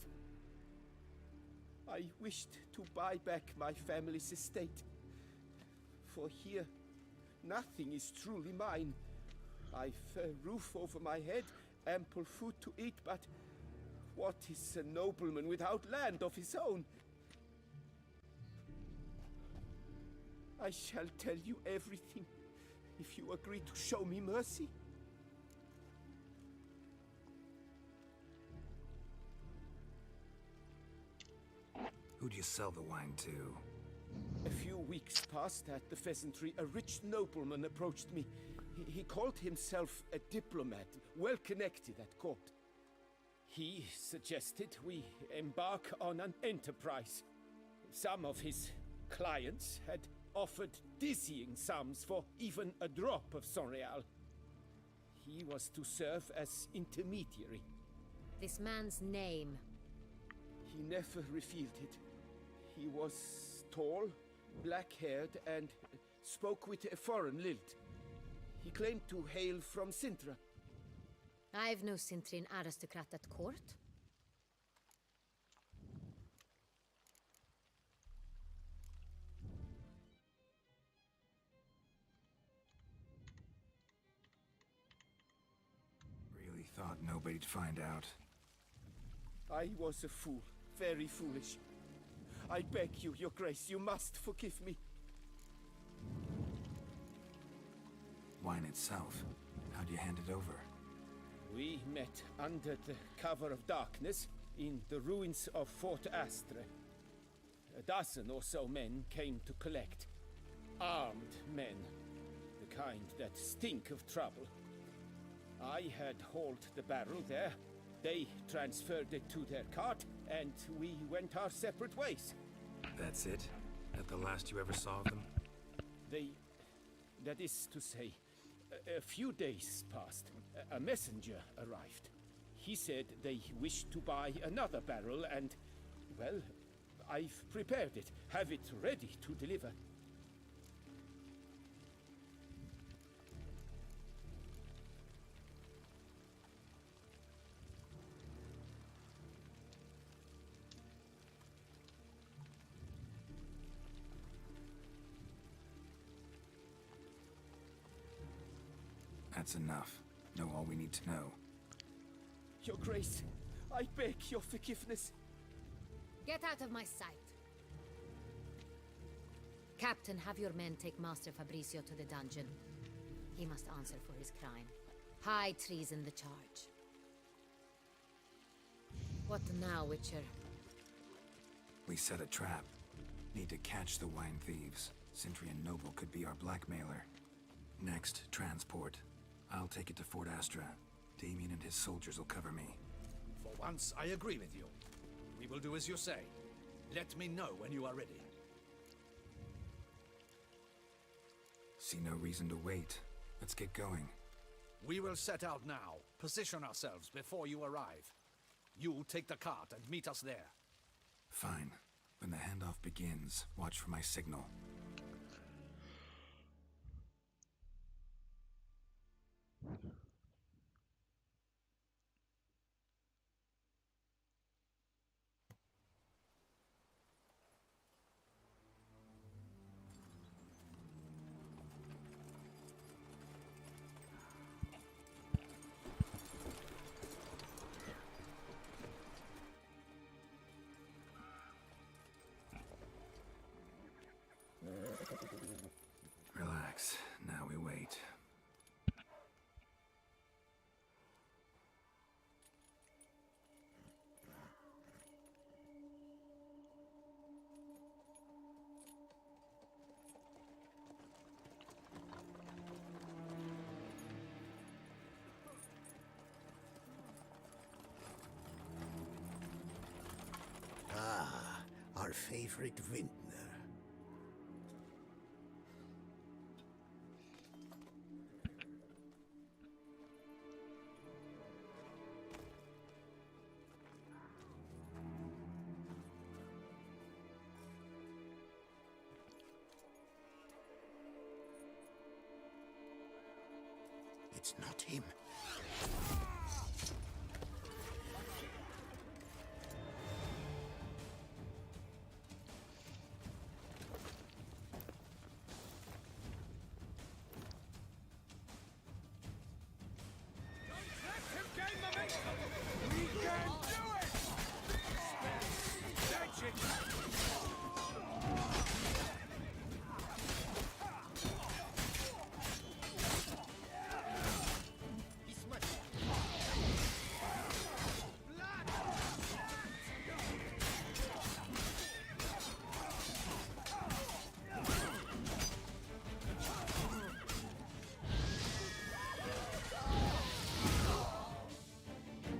I wished to buy back my family's estate. For here, nothing is truly mine. I've a roof over my head, ample food to eat, but what is a nobleman without land of his own? I shall tell you everything, if you agree to show me mercy. Who do you sell the wine to? A few weeks past at the pheasantry, a rich nobleman approached me. He called himself a diplomat, well connected at court. He suggested we embark on an enterprise. Some of his clients had offered dizzying sums for even a drop of Sorial. He was to serve as intermediary. This man's name? He never revealed it. He was tall, black-haired, and spoke with a foreign lilt. He claimed to hail from Sintra. I've no Sintrin aristocrat at court. Really thought nobody'd find out. I was a fool, very foolish. I beg you, Your Grace, you must forgive me. Wine itself, how'd you hand it over? We met under the cover of darkness in the ruins of Fort Astre. A dozen or so men came to collect. Armed men, the kind that stink of trouble. I had hauled the barrel there. They transferred it to their cart, and we went our separate ways. That's it? That the last you ever saw of them? That is to say, a few days passed. A messenger arrived. He said they wished to buy another barrel and, well, I've prepared it, have it ready to deliver. That's enough. Know all we need to know. Your Grace, I beg your forgiveness. Get out of my sight. Captain, have your men take Master Fabricio to the dungeon. He must answer for his crime. High treason the charge. What now, Witcher? We set a trap. Need to catch the wine thieves. Cintrian Noble could be our blackmailer. Next, transport. I'll take it to Fort Astra. Damien and his soldiers will cover me. For once, I agree with you. We will do as you say. Let me know when you are ready. See no reason to wait. Let's get going. We will set out now. Position ourselves before you arrive. You take the cart and meet us there. Fine. When the handoff begins, watch for my signal. our favorite vintner. It's not him.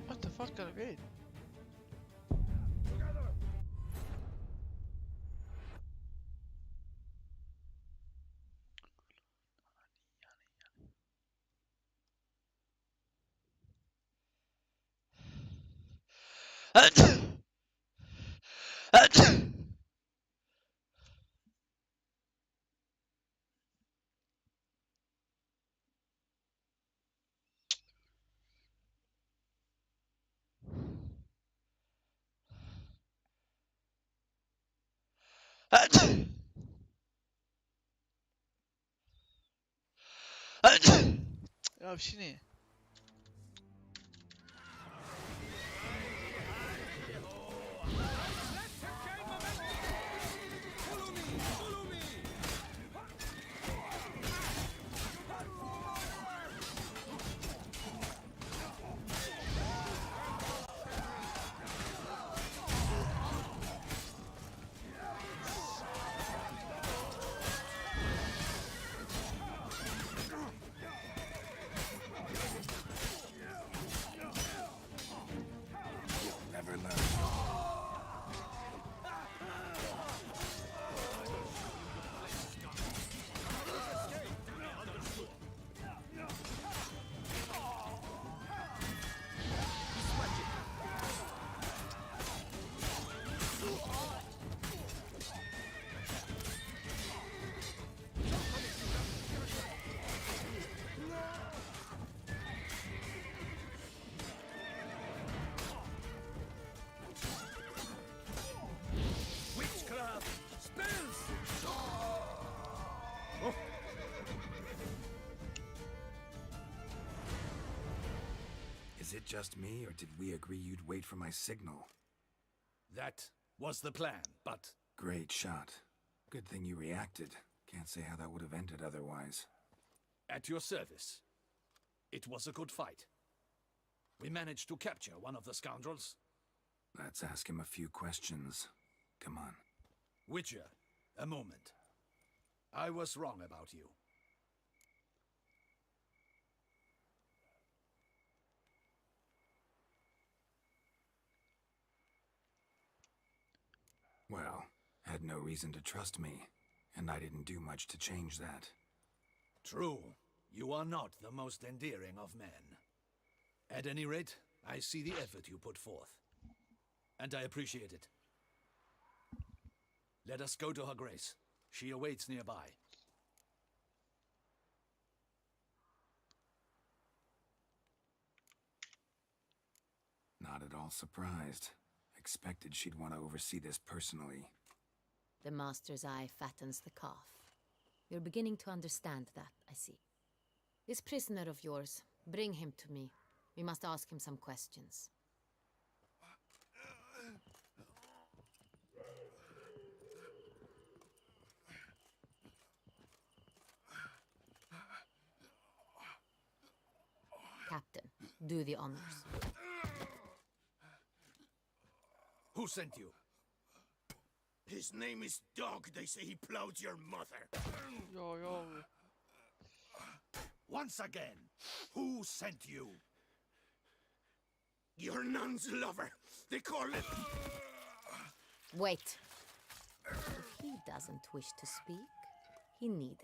What the fuck are we? يا بشني Never learn. Is it just me, or did we agree you'd wait for my signal? That was the plan, but Great shot. Good thing you reacted. Can't say how that would have ended otherwise. at your service. It was a good fight. We managed to capture one of the scoundrels. Let's ask him a few questions. Come on. Witcher, a moment. I was wrong about you. Well, had no reason to trust me, and I didn't do much to change that. True, you are not the most endearing of men. At any rate, I see the effort you put forth, and I appreciate it. Let us go to her grace. She awaits nearby. Not at all surprised. Expected she'd want to oversee this personally. The master's eye fattens the calf. You're beginning to understand that, I see. This prisoner of yours, bring him to me. We must ask him some questions. Captain, do the honors. Who sent you? His name is Dog. They say he plowed your mother. Yo. Once again, who sent you? Your nun's lover. They call it... Wait. If he doesn't wish to speak, he needn't.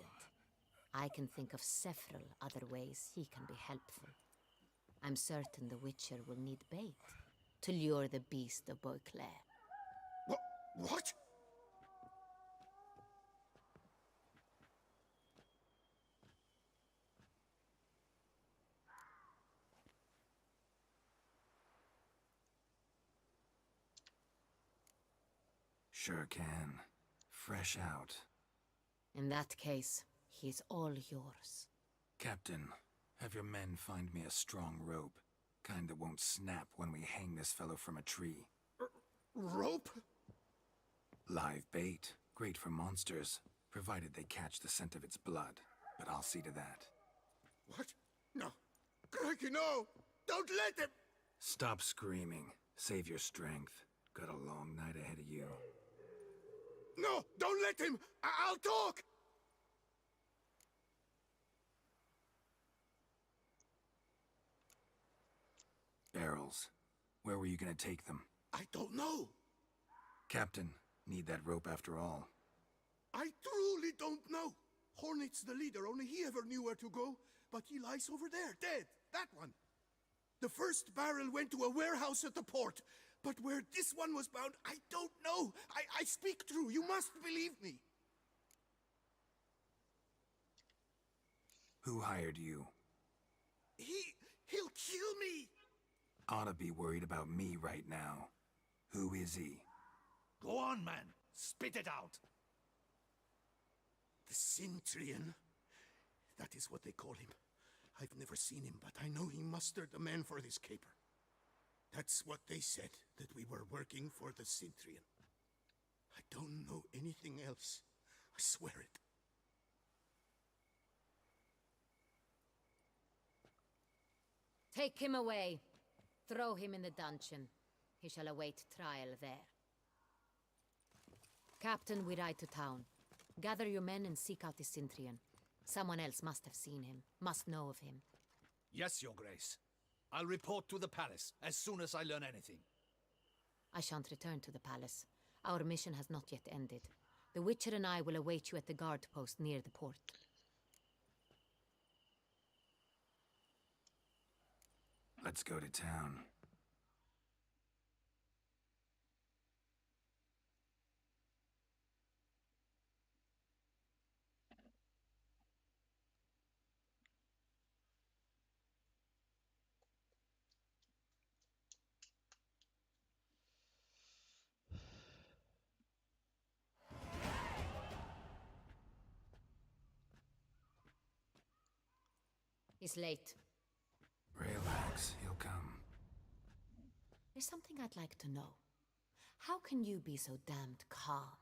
I can think of several other ways he can be helpful. I'm certain the Witcher will need bait to lure the beast of Beauclair. What? Sure can. Fresh out. In that case, he's all yours. Captain, have your men find me a strong rope. Kind that won't snap when we hang this fellow from a tree. Rope? Live bait. Great for monsters, provided they catch the scent of its blood. But I'll see to that. What? No. Crikey, no! Don't let him! Stop screaming. Save your strength. Got a long night ahead of you. No! Don't let him! I'll talk! Barrels. Where were you gonna take them? I don't know. Captain, need that rope after all. I truly don't know. Hornet's the leader, only he ever knew where to go. But he lies over there, dead. That one. The first barrel went to a warehouse at the port. But where this one was bound, I don't know. I speak true. You must believe me. Who hired you? He'll kill me. Ought to be worried about me right now. Who is he? Go on, man. Spit it out. The Centurion. That is what they call him. I've never seen him, but I know he mustered the men for this caper. That's what they said, that we were working for the Centurion. I don't know anything else. I swear it. Take him away. Throw him in the dungeon. He shall await trial there. Captain, we ride to town. Gather your men and seek out the Centurion. Someone else must have seen him, must know of him. Yes, Your Grace. I'll report to the palace as soon as I learn anything. I shan't return to the palace. Our mission has not yet ended. The Witcher and I will await you at the guard post near the port. Let's go to town. He's late. Relax, he'll come. There's something I'd like to know. How can you be so damned calm?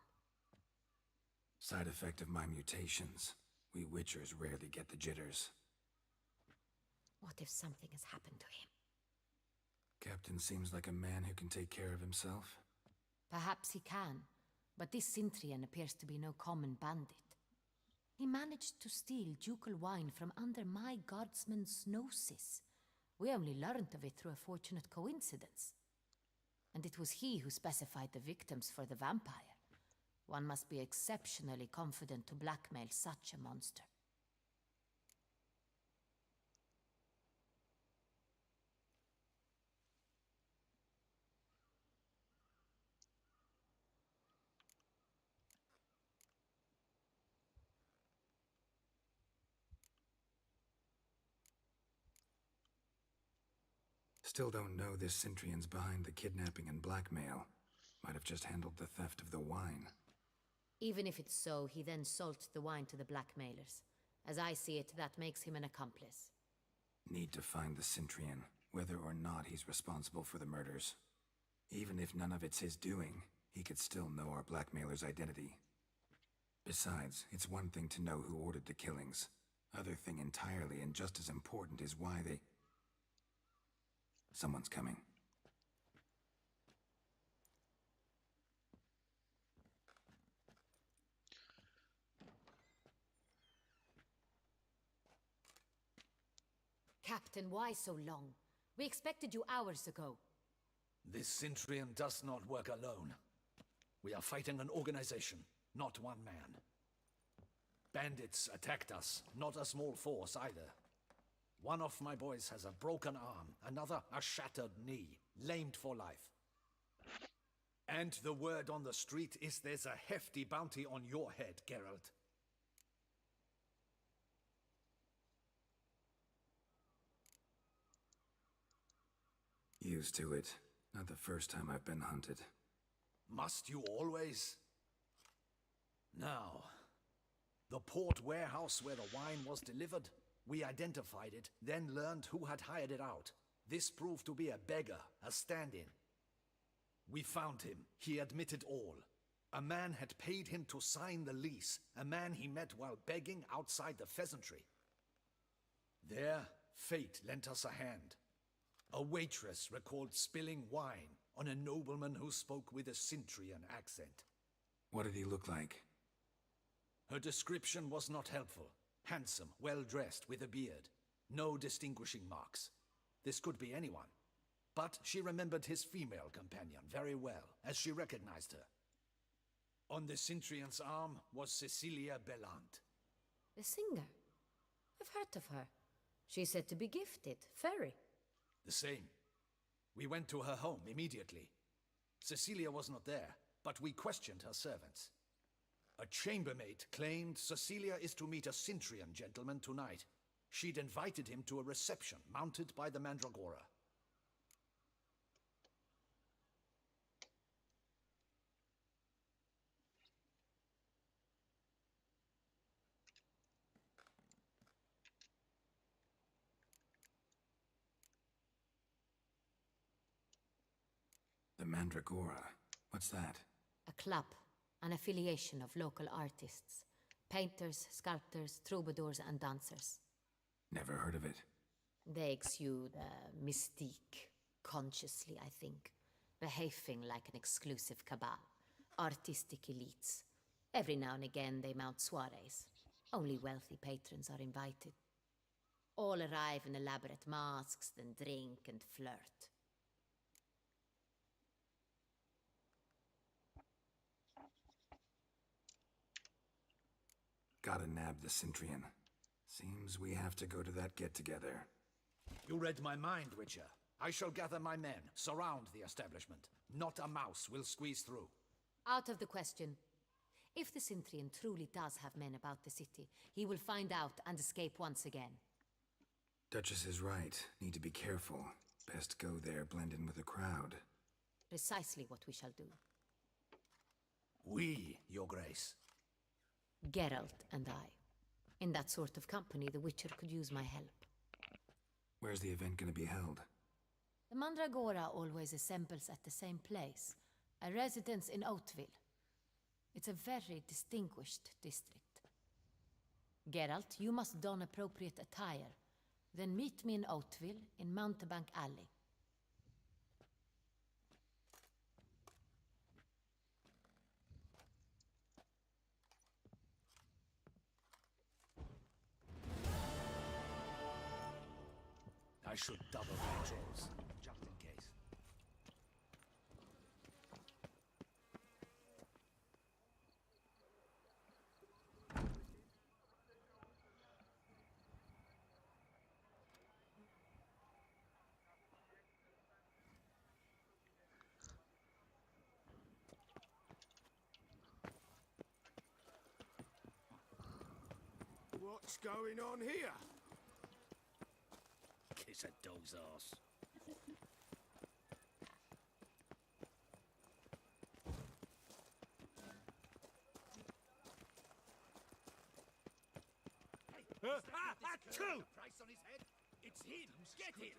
Side effect of my mutations. We Witchers rarely get the jitters. What if something has happened to him? Captain seems like a man who can take care of himself. Perhaps he can, but this Centurion appears to be no common bandit. He managed to steal ducal wine from under my guardsman's noses. We only learned of it through a fortunate coincidence. And it was he who specified the victims for the vampire. One must be exceptionally confident to blackmail such a monster. Still don't know this Centurion's behind the kidnapping and blackmail. Might have just handled the theft of the wine. Even if it's so, he then sold the wine to the blackmailers. As I see it, that makes him an accomplice. Need to find the Centurion, whether or not he's responsible for the murders. Even if none of it's his doing, he could still know our blackmailer's identity. Besides, it's one thing to know who ordered the killings. Other thing entirely, and just as important, is why they... Someone's coming. Captain, why so long? We expected you hours ago. This Centurion does not work alone. We are fighting an organization, not one man. Bandits attacked us, not a small force either. One of my boys has a broken arm, another a shattered knee, lamed for life. And the word on the street is there's a hefty bounty on your head, Geralt. Used to it. Not the first time I've been hunted. Must you always? Now, the port warehouse where the wine was delivered, we identified it, then learned who had hired it out. This proved to be a beggar, a stand-in. We found him. He admitted all. A man had paid him to sign the lease, a man he met while begging outside the pheasantry. There, fate lent us a hand. A waitress recalled spilling wine on a nobleman who spoke with a Cintrian accent. What did he look like? Her description was not helpful. Handsome, well-dressed, with a beard. No distinguishing marks. This could be anyone. But she remembered his female companion very well, as she recognized her. On the Cintrian's arm was Cecilia Bellant. The singer? I've heard of her. She's said to be gifted. Fairy. The same. We went to her home immediately. Cecilia was not there, but we questioned her servants. A chambermaid claimed Cecilia is to meet a Cintrian gentleman tonight. She'd invited him to a reception mounted by the Mandragora. The Mandragora? What's that? A club, an affiliation of local artists. Painters, sculptors, troubadours and dancers. Never heard of it. They exude mystique, consciously, I think. Behaving like an exclusive cabal. Artistic elites. Every now and again they mount soirees. Only wealthy patrons are invited. All arrive in elaborate masks, then drink and flirt. Gotta nab the Cintrian. Seems we have to go to that get-together. You read my mind, Witcher. I shall gather my men, surround the establishment. Not a mouse will squeeze through. Out of the question. If the Cintrian truly does have men about the city, he will find out and escape once again. Duchess is right. Need to be careful. Best go there, blend in with the crowd. Precisely what we shall do. We, Your Grace. Geralt and I. In that sort of company, the Witcher could use my help. Where's the event gonna be held? The Mandragora always assembles at the same place, a residence in Oatville. It's a very distinguished district. Geralt, you must don appropriate attire. Then meet me in Oatville, in Mountebank Alley. I should double patrols, just in case. What's going on here? Kiss a dog's ass. Two! Price on his head? It's him! Get him!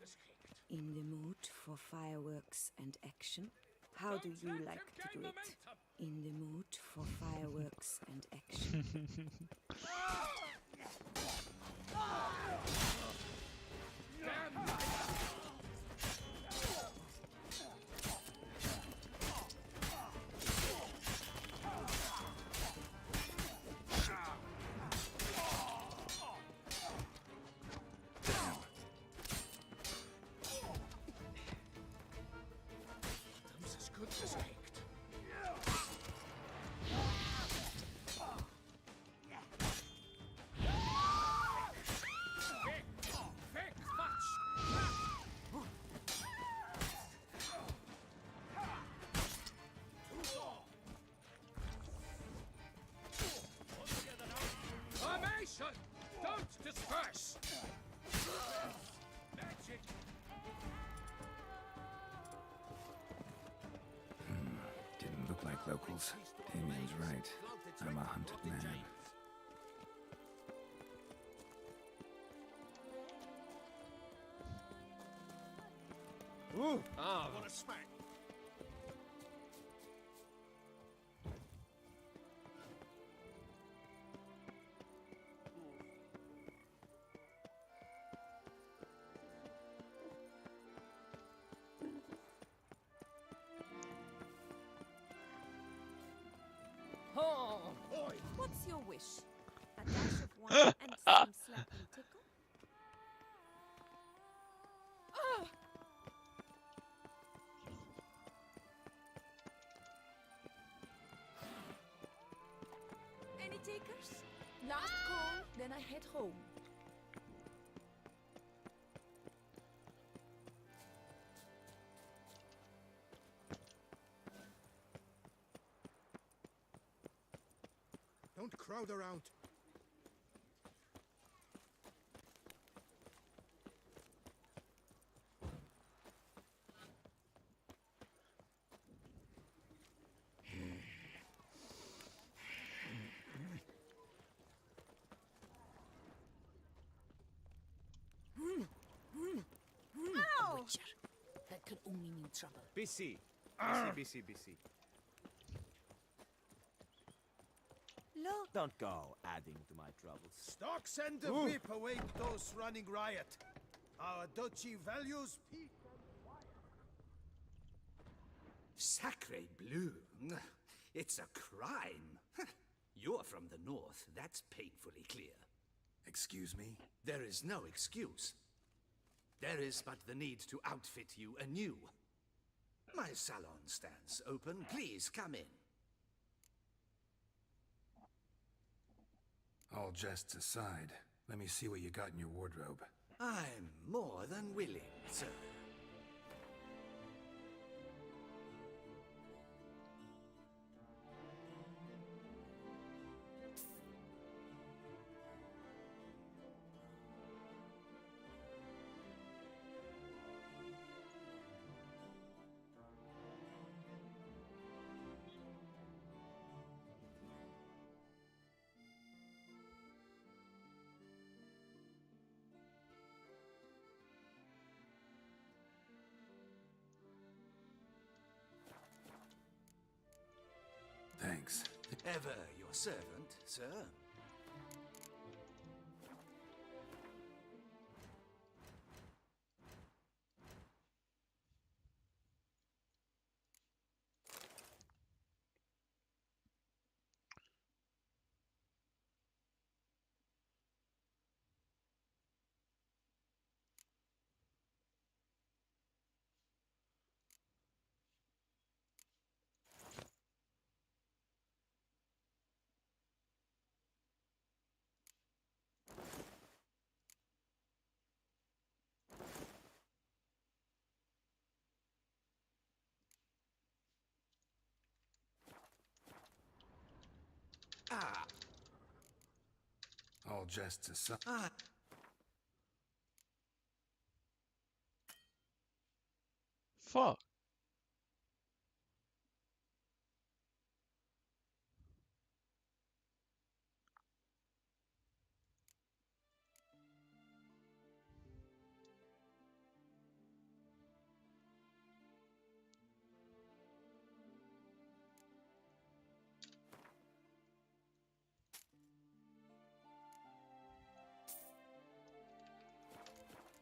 In the mood for fireworks and action? How do you like to do it? In the mood for fireworks and action? like locals. Damien's right. I'm a hunted man. Ooh. What a smack! What's your wish? A dash of wine and some slapping tickle? Any takers? Last call, then I head home. Don't crowd around. Ow! That could only mean trouble. BC. BC. Look, Don't go adding to my troubles. Stocks and the whip await those running riot. Our duchy values peace. Sacre bleu! It's a crime. You're from the north, that's painfully clear. Excuse me? There is no excuse. There is but the need to outfit you anew. My salon stands open. Please come in. All jests aside, let me see what you got in your wardrobe. I'm more than willing, sir. Thanks. Ever your servant, sir. Ah. All jests aside. Ah. Fuck.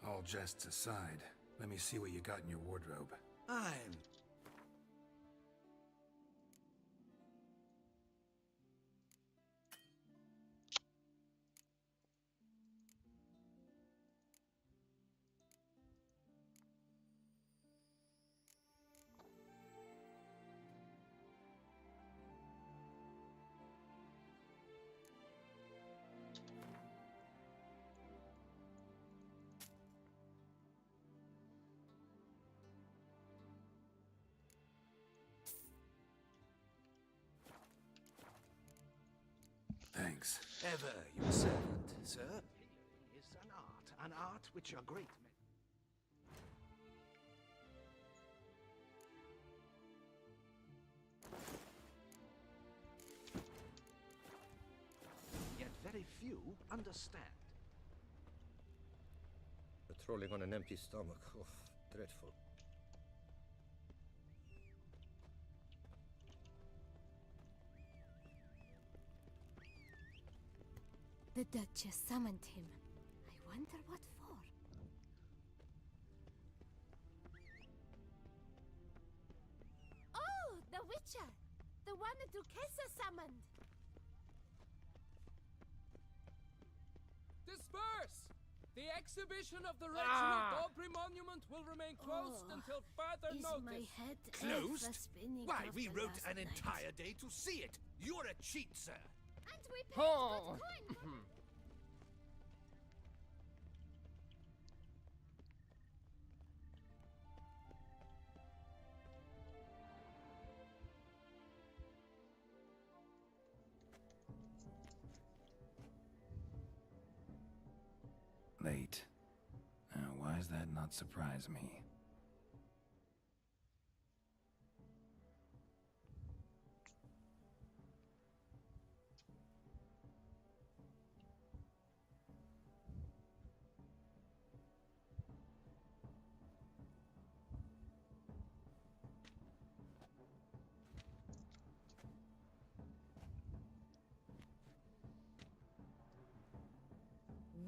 All jests aside, let me see what you got in your wardrobe. I'm... Thanks. Ever your servant, sir. Healing is an art which a great men. few understand. Patrolling on an empty stomach. Oh, dreadful. The Duchess summoned him. I wonder what for. Oh, the Witcher! The one the Duchessa summoned! Disperse! The exhibition of the Regional Dobry Monument will remain closed until further Is notice. my head Closed? ever spinning Why, we after wrote last an night? entire day to see it. You're a cheat, sir. And we paid good coin! Late. Now, why does that not surprise me?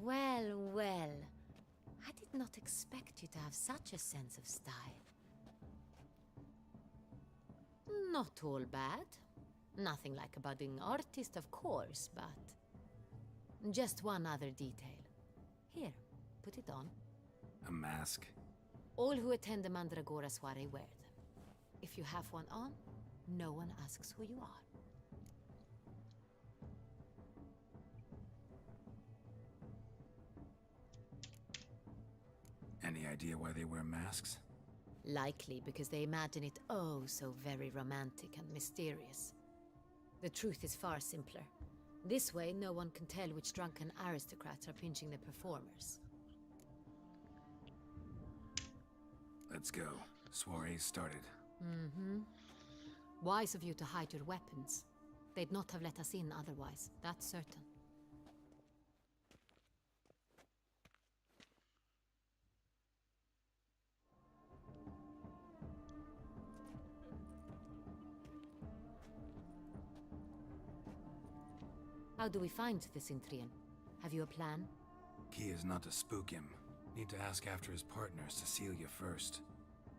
Well, well. I did not expect you to have such a sense of style. Not all bad. Nothing like a budding artist, of course, but... just one other detail. Here, put it on. A mask? All who attend the Mandragora soiree wear them. If you have one on, no one asks who you are. Any idea why they wear masks? Likely because they imagine it oh so very romantic and mysterious. The truth is far simpler. This way, no one can tell which drunken aristocrats are pinching the performers. Let's go. Soiree's started. Mm-hmm. Wise of you to hide your weapons. They'd not have let us in otherwise, that's certain. How do we find the Cintrian? Have you a plan? Key is not to spook him. Need to ask after his partner, Cecilia, first.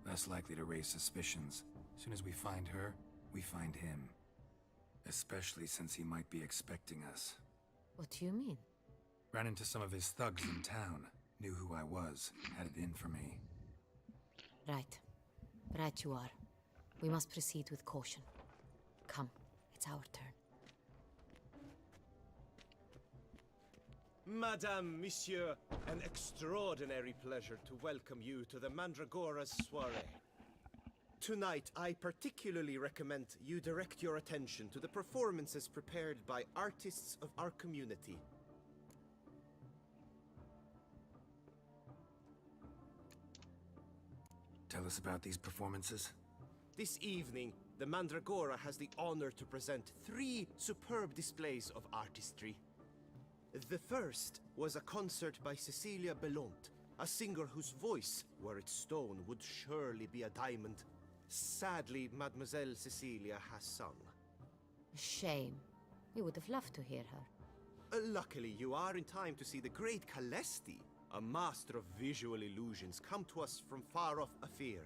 Less likely to raise suspicions. Soon as we find her, we find him. Especially since he might be expecting us. What do you mean? Ran into some of his thugs in town. Knew who I was. Had it in for me. Right. Right you are. We must proceed with caution. Come, it's our turn. Madame, Monsieur, an extraordinary pleasure to welcome you to the Mandragora's soiree. Tonight, I particularly recommend you direct your attention to the performances prepared by artists of our community. Tell us about these performances. This evening, the Mandragora has the honor to present 3 superb displays of artistry. The first was a concert by Cecilia Belont, a singer whose voice, were it stone, would surely be a diamond. Sadly, Mademoiselle Cecilia has sung. Shame. We would have loved to hear her. Luckily, you are in time to see the great Calesti, a master of visual illusions, come to us from far off Afir.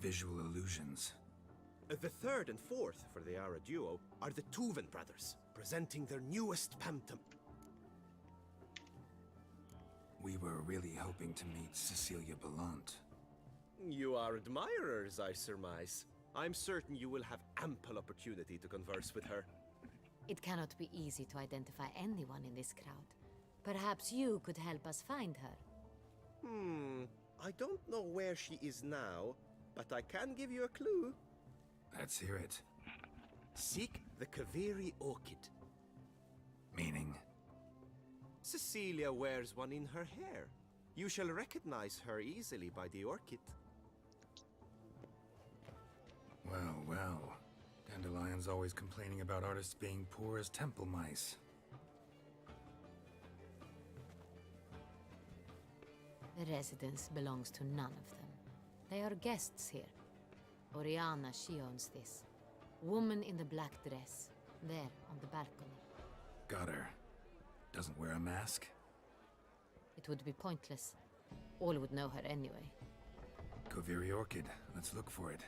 Visual illusions. The third and fourth, for they are a duo, are the Tuven brothers, presenting their newest pantom. We were really hoping to meet Cecilia Belont. You are admirers, I surmise. I'm certain you will have ample opportunity to converse with her. It cannot be easy to identify anyone in this crowd. Perhaps you could help us find her. I don't know where she is now, but I can give you a clue. Let's hear it. Seek the Kaveri orchid. Meaning? Cecilia wears one in her hair. You shall recognize her easily by the orchid. Well, well. Dandelion's always complaining about artists being poor as temple mice. The residence belongs to none of them. They are guests here. Oriana, she owns this. Woman in the black dress. There, on the balcony. Got her. Doesn't wear a mask? It would be pointless. All would know her anyway. Koviri Orchid. Let's look for it.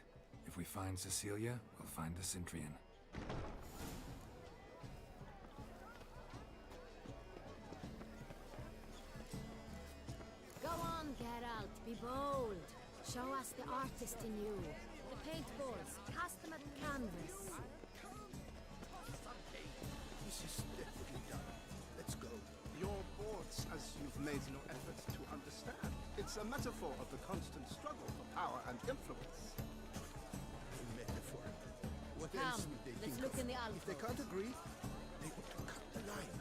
If we find Cecilia, we'll find the Centrian. Go on, Geralt. Be bold. Show us the artist in you. The paintballs. Cast them at the canvas. This is definitely done. Let's go. Your boards, as you've made no effort to understand. It's a metaphor of the constant struggle for power and influence. A metaphor. What else Come, would they let's think look of? in the If they alcove. can't agree, they ought to cut the line.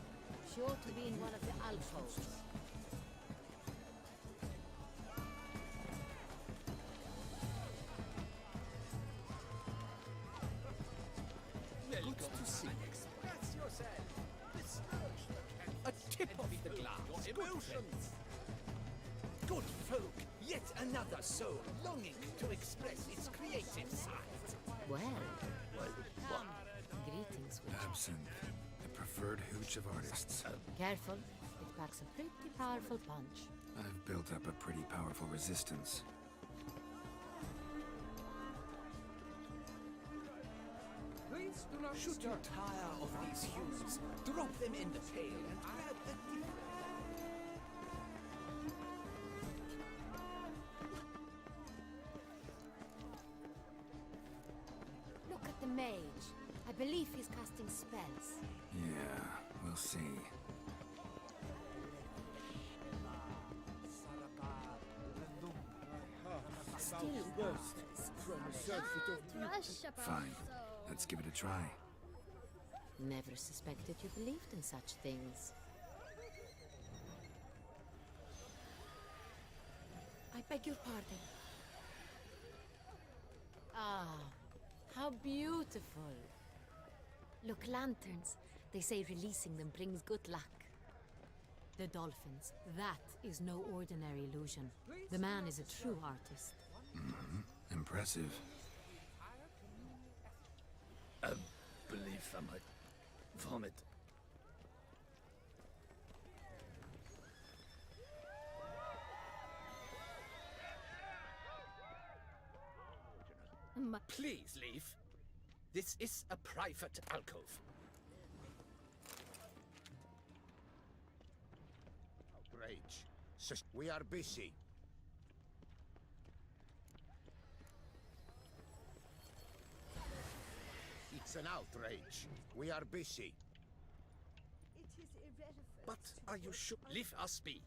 Sure to be in one of the alcoves. Good to see. Express yourself. Disperse the a tip of the glass. Emotions. Good folk. Yet another soul longing to express its creative side. Well, come. Greetings, witch. Absinthe. The preferred hooch of artists. Careful. It packs a pretty powerful punch. I've built up a pretty powerful resistance. Please do not Should you tire of these hues, drop them in the pail and grab a different. Look at the mage. I believe he's casting spells. Yeah, we'll see. Still From a surfeit of beauty. Fine. Let's give it a try. Never suspected you believed in such things. I beg your pardon. Ah, how beautiful. Look, lanterns. They say releasing them brings good luck. The dolphins. That is no ordinary illusion. The man is a true artist. Impressive. I believe I might vomit. Please leave. This is a private alcove. Outrage. We are busy. It's an outrage. We are busy. It is irrelevant. But are you sure? Leave us be.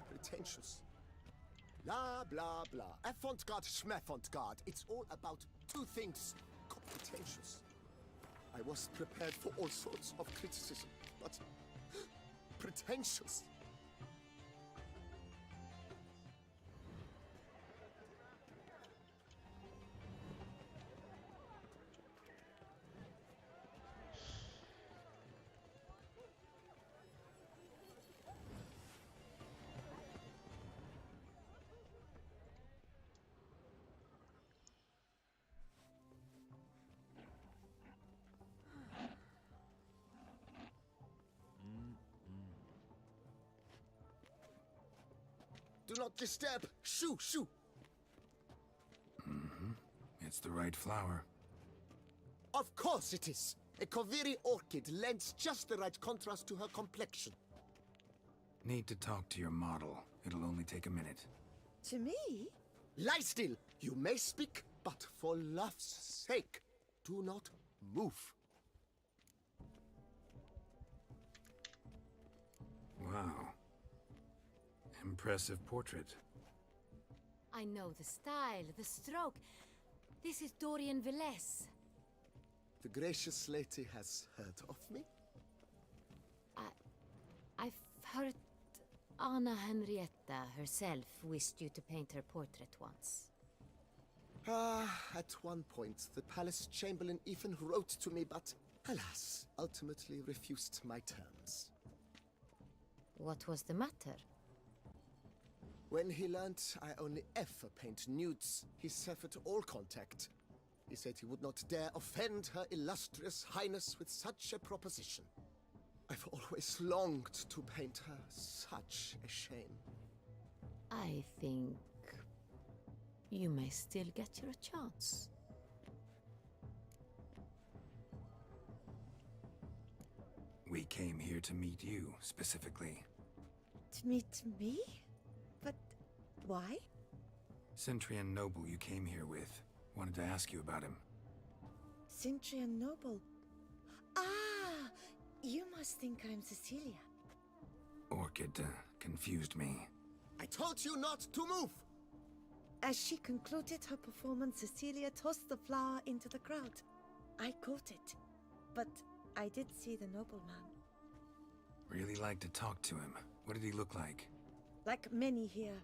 Pretentious. Blah, blah, blah. Avant-garde, schmavant-garde. It's all about two things. Pretentious. I was prepared for all sorts of criticism, but pretentious. Do not disturb. Shoo, shoo. It's the right flower. Of course it is. A Koviri orchid lends just the right contrast to her complexion. Need to talk to your model. It'll only take a minute. To me? Lie still. You may speak, but for love's sake, do not move. Wow. Impressive portrait. I know the style, the stroke. This is Dorian Velez. The gracious lady has heard of me? I've heard Anna Henrietta herself wished you to paint her portrait once. At one point, the palace chamberlain even wrote to me, but alas, ultimately refused my terms. What was the matter? When he learnt I only ever paint nudes, he severed all contact. He said he would not dare offend her illustrious highness with such a proposition. I've always longed to paint her. Such a shame. I think you may still get your chance. We came here to meet you, specifically. To meet me? But why? Centrian noble you came here with. Wanted to ask you about him. Centrian noble. Ah! You must think I'm Cecilia. Orchid confused me. I told you not to move! As she concluded her performance, Cecilia tossed the flower into the crowd. I caught it, but I did see the nobleman. Really like to talk to him. What did he look like? Like many here.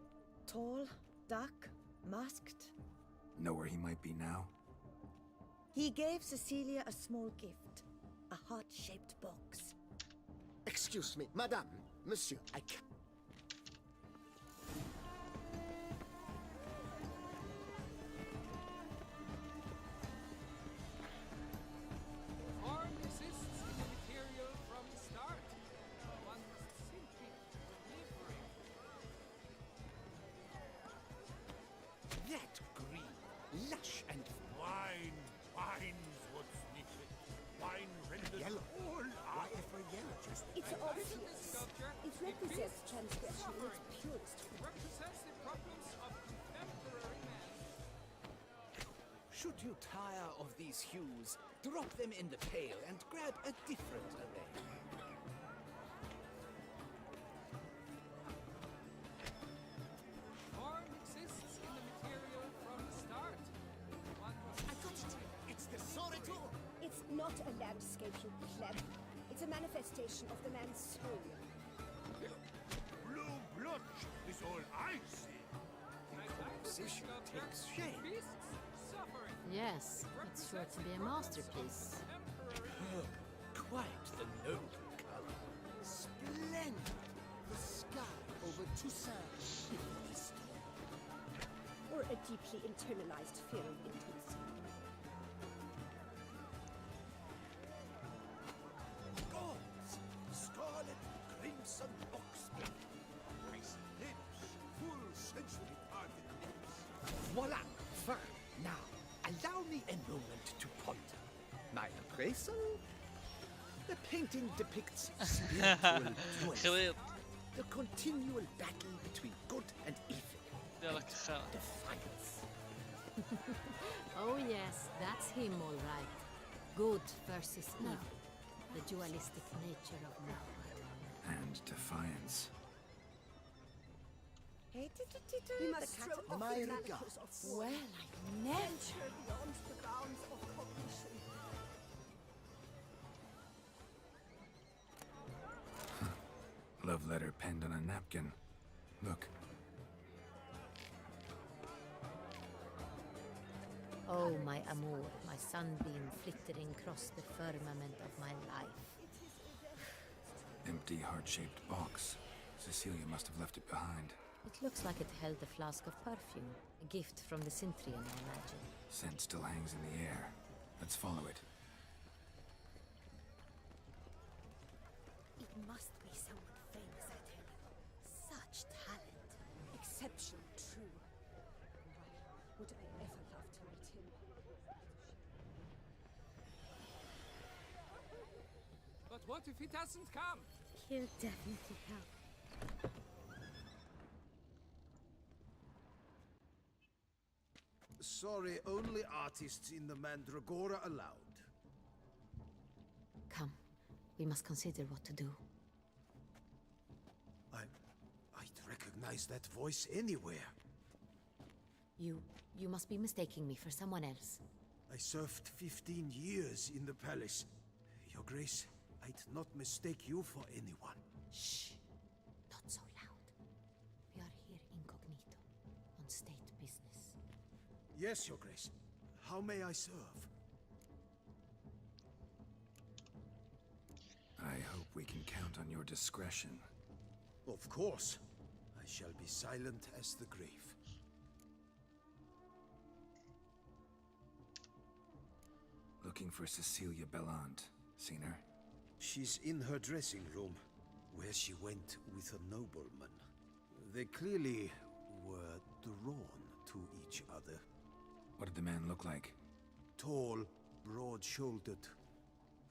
Tall, dark, masked. Know where he might be now? He gave Cecilia a small gift. A heart-shaped box. Excuse me, madame, monsieur, I can't. Form exists in the material from the start. One must simply deliver it. That green, lush and wine's what's needed. Wine renders Yellow. all Why art. ever yellow? Just It's obvious. It represents transgression in its purest form. Represents the problems of contemporary man. Should you tire of these hues, drop them in the pail and grab a different array. Form exists in the material from the start. One must I got it! It's the Zoto! It's not a landscape, you pleb. It's a manifestation of the man's soul. Blue blood is all I see. Composition takes shape. beasts suffering. Yes, it's sure to be a masterpiece. Quite the noble color. Splendid! The sky over Toussaint shifts. Or a deeply internalized fear of intimacy. Gold, scarlet, crimson, oxblood. Nice lips, full sensually parted lips. Voila! Fine. Now, allow me a moment to ponder. My appraisal? The painting depicts spiritual dualism. The continual battle between good and evil. Defiance. Oh yes, that's him all right. Good versus evil. The dualistic nature of man. And defiance. Hey, We must stroke off My the regards. manacles of war. well, I never. Venture beyond the bounds of cognition. Love letter penned on a napkin. Look. Oh, my amour, my sunbeam flittering across the firmament of my life. Empty heart-shaped box. Cecilia must have left it behind. It looks like it held a flask of perfume. A gift from the Cintrian, I imagine. Scent still hangs in the air. Let's follow it. It must be someone famous, I tell you. Such talent. Exceptional, true. Why would I ever love to meet him? But what if he doesn't come? He'll definitely come. Sorry, only artists in the Mandragora allowed. Come, we must consider what to do. I'd recognize that voice anywhere. You must be mistaking me for someone else. I served 15 years in the palace. Your Grace, I'd not mistake you for anyone. Shh, not so loud. Yes, Your Grace. How may I serve? I hope we can count on your discretion. Of course. I shall be silent as the grave. Looking for Cecilia Bellant. Seen her? She's in her dressing room, where she went with a nobleman. They clearly were drawn to each other. What did the man look like? Tall, broad-shouldered,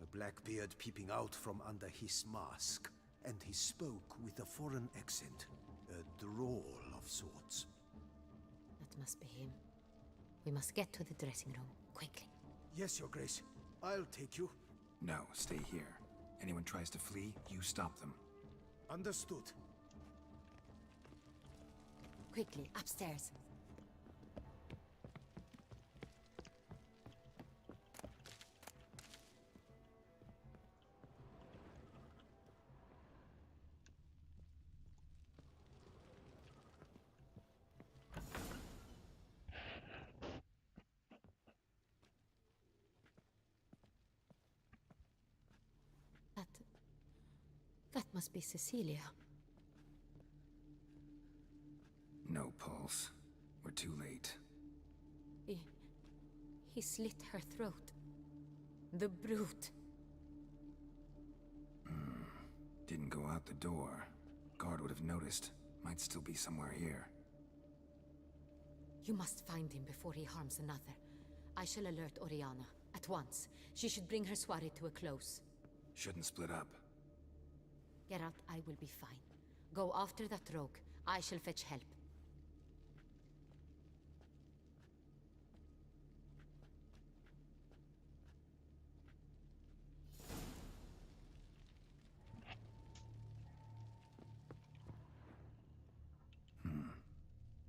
a black beard peeping out from under his mask, and he spoke with a foreign accent, a drawl of sorts. That must be him. We must get to the dressing room, quickly. Yes, Your Grace. I'll take you. No, stay here. Anyone tries to flee, you stop them. Understood. Quickly, upstairs. That must be Cecilia. No pulse. We're too late. He slit her throat. The brute. Didn't go out the door. Guard would have noticed. Might still be somewhere here. You must find him before he harms another. I shall alert Oriana at once. She should bring her soirée to a close. Shouldn't split up. Geralt, I will be fine. Go after that rogue. I shall fetch help.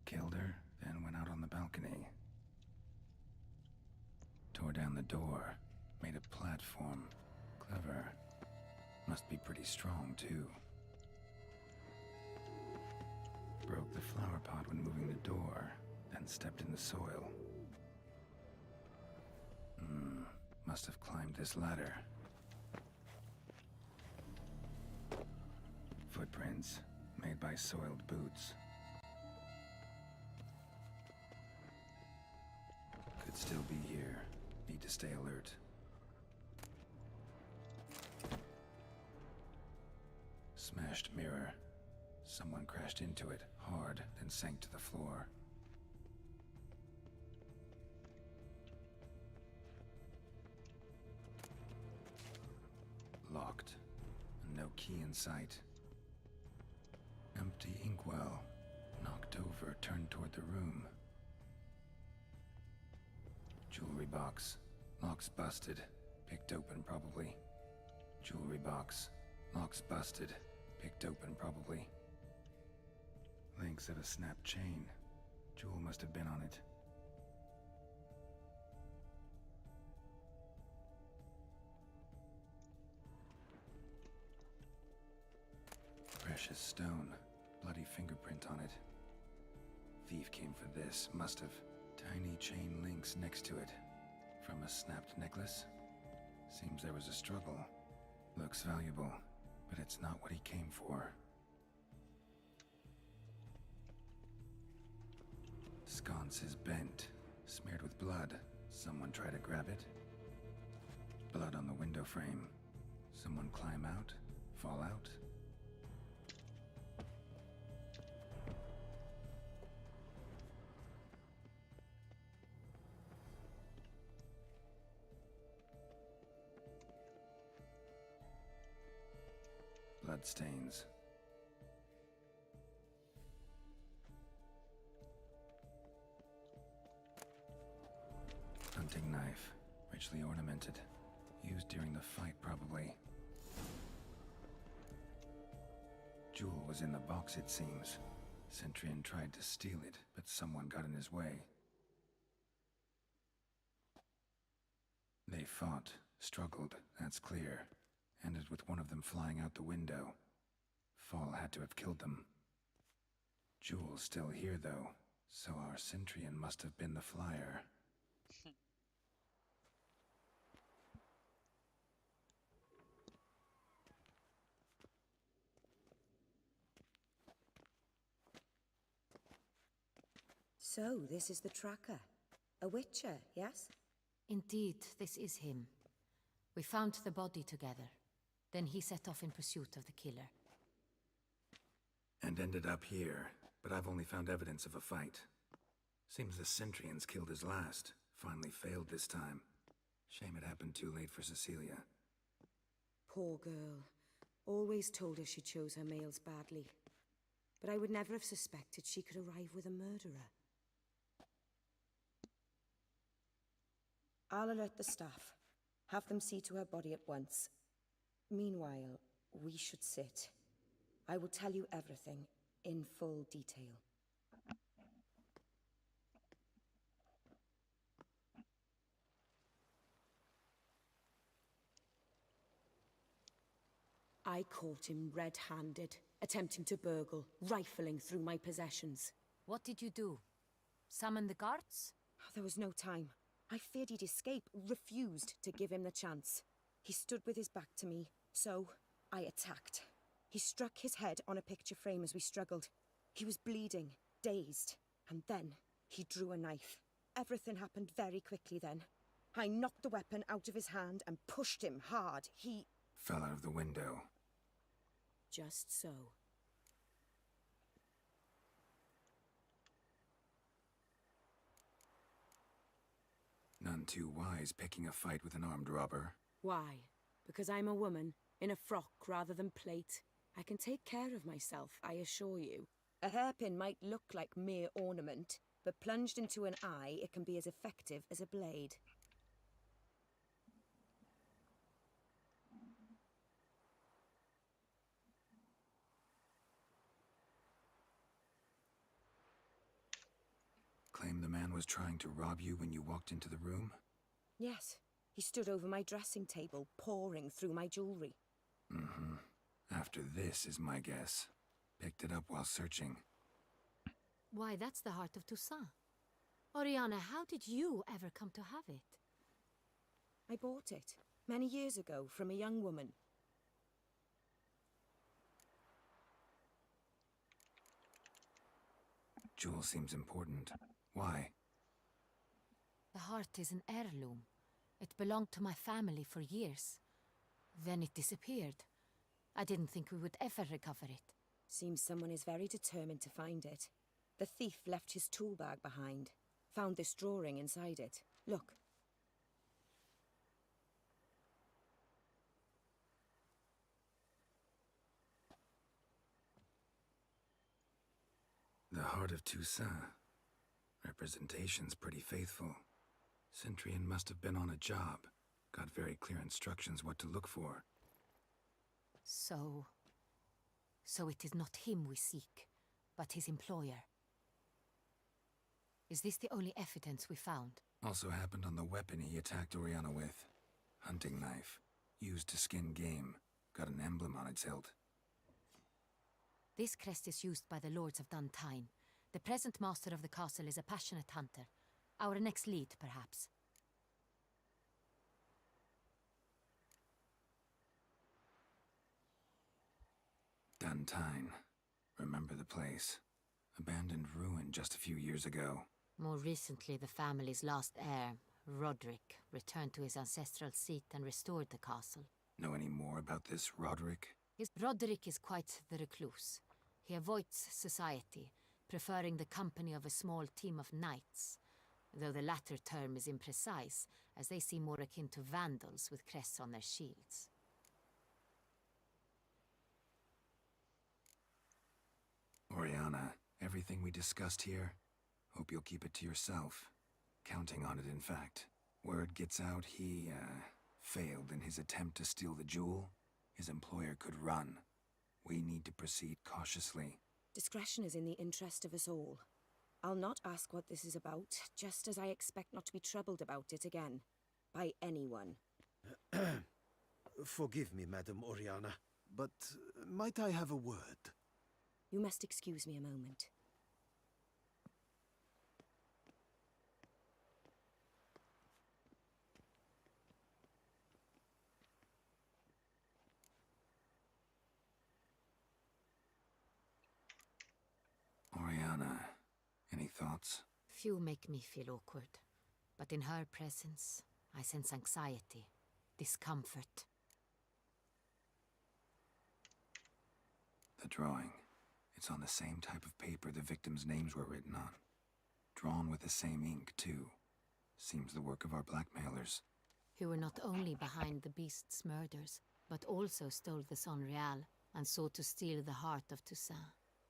Killed her, then went out on the balcony. Tore down the door. Made a platform. Clever. Must be pretty strong, too. Broke the flower pot when moving the door, then stepped in the soil. Must have climbed this ladder. Footprints, made by soiled boots. Could still be here. Need to stay alert. Smashed mirror. Someone crashed into it, hard, then sank to the floor. Locked. No key in sight. Empty inkwell. Knocked over, turned toward the room. Jewelry box. Lock's busted. Picked open, probably. Jewelry box. Lock's busted. Picked open, probably. Links of a snapped chain. Jewel must have been on it. Precious stone. Bloody fingerprint on it. Thief came for this. Must have. Tiny chain links next to it. From a snapped necklace? Seems there was a struggle. Looks valuable, but it's not what he came for. Sconce is bent, smeared with blood. Someone try to grab it? Blood on the window frame. Someone climb out? Fall out? Bloodstains. Hunting knife, richly ornamented. Used during the fight, probably. Jewel was in the box, it seems. Centurion tried to steal it, but someone got in his way. They fought, struggled, that's clear. Ended with one of them flying out the window. Fall had to have killed them. Jewel's still here, though. So our Centrian must have been the flyer. So, this is the tracker. A witcher, yes? Indeed, this is him. We found the body together. Then he set off in pursuit of the killer. And ended up here, but I've only found evidence of a fight. Seems the Centrians killed his last. Finally failed this time. Shame it happened too late for Cecilia. Poor girl. Always told her she chose her males badly. But I would never have suspected she could arrive with a murderer. I'll alert the staff. Have them see to her body at once. Meanwhile, we should sit. I will tell you everything, in full detail. I caught him red-handed, attempting to burgle, rifling through my possessions. What did you do? Summon the guards? There was no time. I feared he'd escape, refused to give him the chance. He stood with his back to me, so I attacked. He struck his head on a picture frame as we struggled. He was bleeding, dazed, and then he drew a knife. Everything happened very quickly then. I knocked the weapon out of his hand and pushed him hard. He fell out of the window. Just so. None too wise picking a fight with an armed robber. Why? Because I'm a woman, in a frock rather than plate. I can take care of myself, I assure you. A hairpin might look like mere ornament, but plunged into an eye, it can be as effective as a blade. Claim the man was trying to rob you when you walked into the room? Yes. He stood over my dressing table, pouring through my jewelry. Mm-hmm. After this is my guess. Picked it up while searching. Why, that's the heart of Toussaint. Oriana, how did you ever come to have it? I bought it, many years ago, from a young woman. Jewel seems important. Why? The heart is an heirloom. It belonged to my family for years. Then it disappeared. I didn't think we would ever recover it. Seems someone is very determined to find it. The thief left his tool bag behind. Found this drawing inside it. Look. The heart of Toussaint. Representation's pretty faithful. Centrian must have been on a job. Got very clear instructions what to look for. So it is not him we seek, but his employer. Is this the only evidence we found? Also happened on the weapon he attacked Oriana with. Hunting knife. Used to skin game. Got an emblem on its hilt. This crest is used by the Lords of Duntine. The present master of the castle is a passionate hunter. Our next lead, perhaps. Duntine. Remember the place. Abandoned ruin just a few years ago. More recently, the family's last heir, Roderick, returned to his ancestral seat and restored the castle. Know any more about this Roderick? Roderick is quite the recluse. He avoids society, preferring the company of a small team of knights, though the latter term is imprecise, as they seem more akin to vandals with crests on their shields. Oriana, everything we discussed here, hope you'll keep it to yourself. Counting on it, in fact. Word gets out he, failed in his attempt to steal the jewel. His employer could run. We need to proceed cautiously. Discretion is in the interest of us all. I'll not ask what this is about, just as I expect not to be troubled about it again. By anyone. Forgive me, Madam Oriana, but might I have a word? You must excuse me a moment. thoughts? Few make me feel awkward, but in her presence, I sense anxiety, discomfort. The drawing. It's on the same type of paper the victims' names were written on. Drawn with the same ink, too. Seems the work of our blackmailers. Who were not only behind the beast's murders, but also stole the Son Real and sought to steal the heart of Toussaint.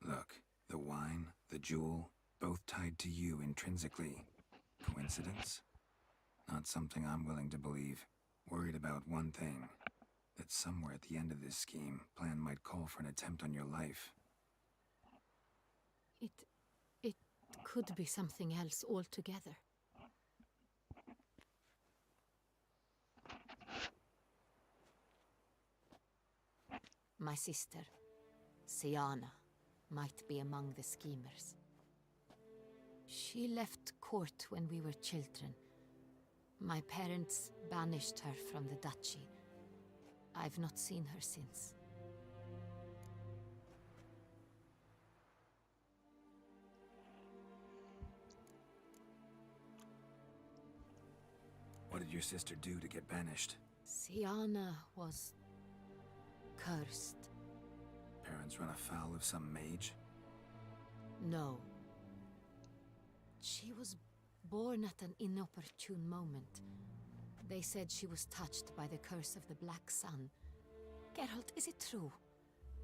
Look, the wine, the jewel, both tied to you intrinsically. Coincidence? Not something I'm willing to believe. Worried about one thing. That somewhere at the end of this scheme, plan might call for an attempt on your life. It could be something else altogether. My sister, Siana, might be among the schemers. She left court when we were children. My parents banished her from the duchy. I've not seen her since. What did your sister do to get banished? Siana was cursed. Parents run afoul of some mage? No. She was born at an inopportune moment. They said she was touched by the curse of the Black Sun. Geralt, is it true?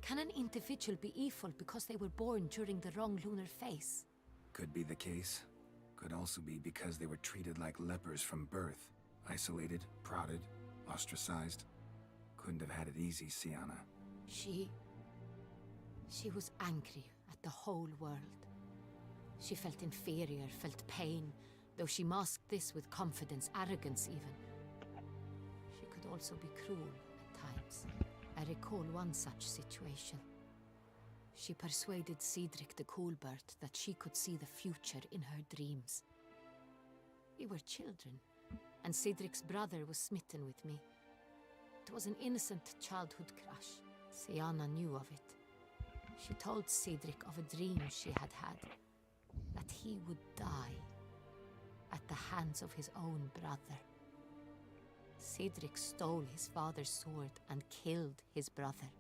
Can an individual be evil because they were born during the wrong lunar phase? Could be the case. Could also be because they were treated like lepers from birth. Isolated, prodded, ostracized. Couldn't have had it easy, Siana. She was angry at the whole world. She felt inferior, felt pain, though she masked this with confidence, arrogance even. She could also be cruel at times. I recall one such situation. She persuaded Cedric the Coolbert that she could see the future in her dreams. We were children, and Cedric's brother was smitten with me. It was an innocent childhood crush. Siana knew of it. She told Cedric of a dream she had had, that he would die at the hands of his own brother. Cedric stole his father's sword and killed his brother.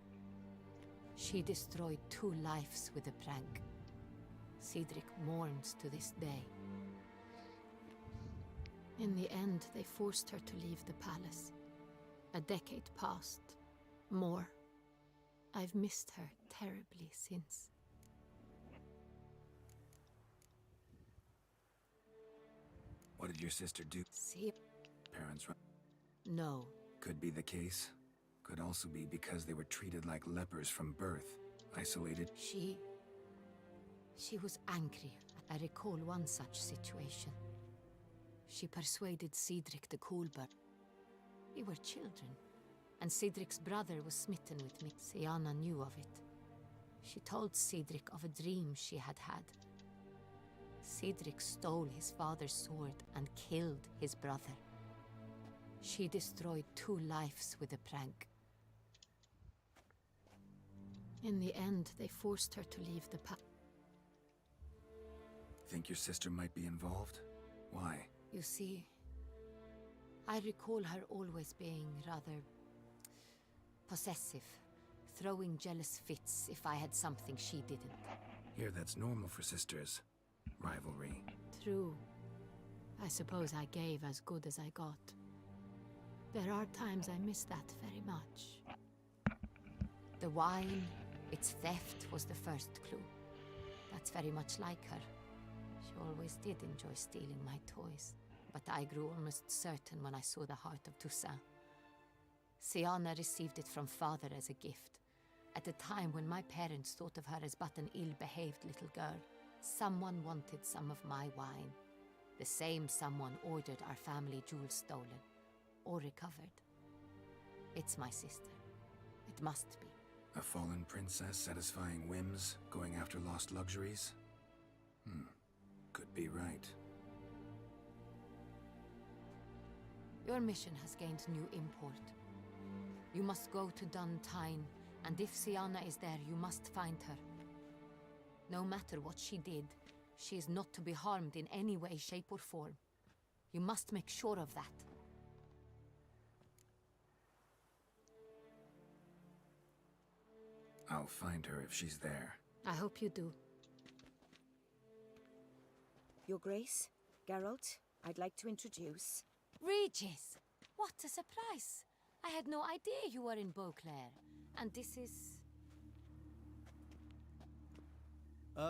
She destroyed 2 lives with a prank. Cedric mourns to this day. In the end, they forced her to leave the palace. A decade passed. More. I've missed her terribly since. What did your sister do? See? Parents run... No. Could be the case. Could also be because they were treated like lepers from birth. Isolated. She was angry. I recall one such situation. She persuaded Cedric the Coolbert. We were children, and Cedric's brother was smitten with me. Siana knew of it. She told Cedric of a dream she had had. Cedric stole his father's sword and killed his brother. She destroyed 2 lives with a prank. In the end, they forced her to leave the palace. Think your sister might be involved? Why? You see, I recall her always being rather possessive, throwing jealous fits if I had something she didn't. Here, that's normal for sisters. Rivalry. True. I suppose I gave as good as I got. There are times I miss that very much. The wine, its theft was the first clue. That's very much like her. She always did enjoy stealing my toys. But I grew almost certain when I saw the heart of Toussaint. Siana received it from father as a gift. At a time when my parents thought of her as but an ill-behaved little girl, someone wanted some of my wine. The same someone ordered our family jewels stolen, or recovered. It's my sister. It must be. A fallen princess satisfying whims, going after lost luxuries? Could be right. Your mission has gained new import. You must go to Dun Tyne, and if Siana is there, you must find her. No matter what she did, She is not to be harmed in any way, shape, or form. You must make sure of that. I'll find her if she's there. I hope you do. Your Grace, Geralt, I'd like to introduce... Regis! What a surprise! I had no idea you were in Beauclair. And this is...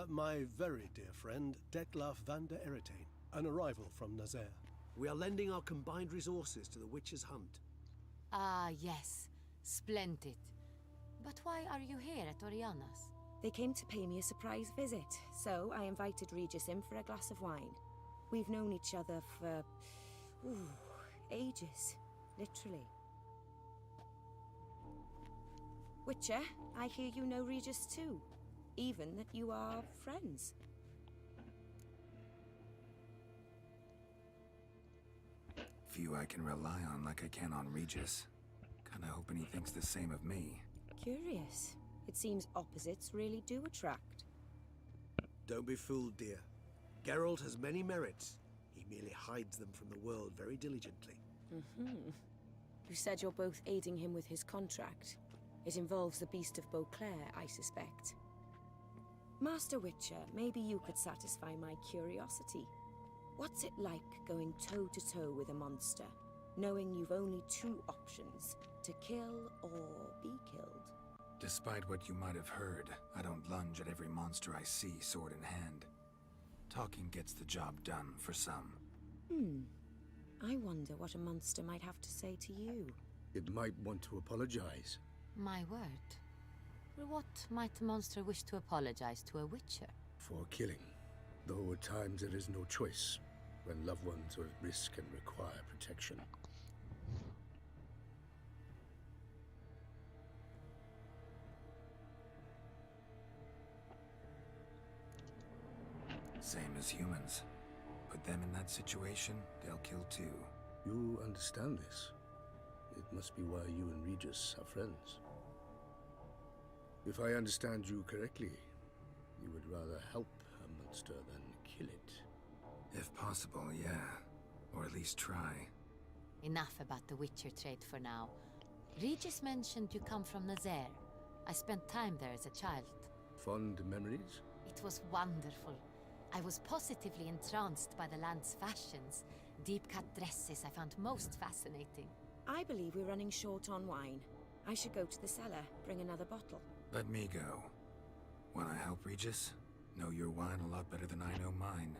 My very dear friend, Detlaf van der Eretain, an arrival from Nazaire. We are lending our combined resources to the Witcher's hunt. Ah, yes. Splendid. But why are you here at Oriana's? They came to pay me a surprise visit, so I invited Regis in for a glass of wine. We've known each other for... ages. Literally. Witcher, I hear you know Regis too. Even that you are friends. Few I can rely on like I can on Regis. Kinda hoping he thinks the same of me. Curious. It seems opposites really do attract. Don't be fooled, dear. Geralt has many merits. He merely hides them from the world very diligently. You said you're both aiding him with his contract. It involves the Beast of Beauclair, I suspect. Master Witcher, maybe you could satisfy my curiosity. What's it like going toe-to-toe with a monster, knowing you've only two options, to kill or be killed? Despite what you might have heard, I don't lunge at every monster I see sword in hand. Talking gets the job done for some. I wonder what a monster might have to say to you. It might want to apologize. My word. For what might a monster wish to apologize to a witcher? For killing. Though at times there is no choice, when loved ones are at risk and require protection. Same as humans. Put them in that situation, they'll kill too. You understand this. It must be why you and Regis are friends. If I understand you correctly, you would rather help a monster than kill it. If possible, yeah. Or at least try. Enough about the Witcher trade for now. Regis mentioned you come from Nazaire. I spent time there as a child. Fond memories? It was wonderful. I was positively entranced by the land's fashions. Deep-cut dresses I found most fascinating. I believe we're running short on wine. I should go to the cellar, bring another bottle. Let me go. Wanna help, Regis? Know your wine a lot better than I know mine.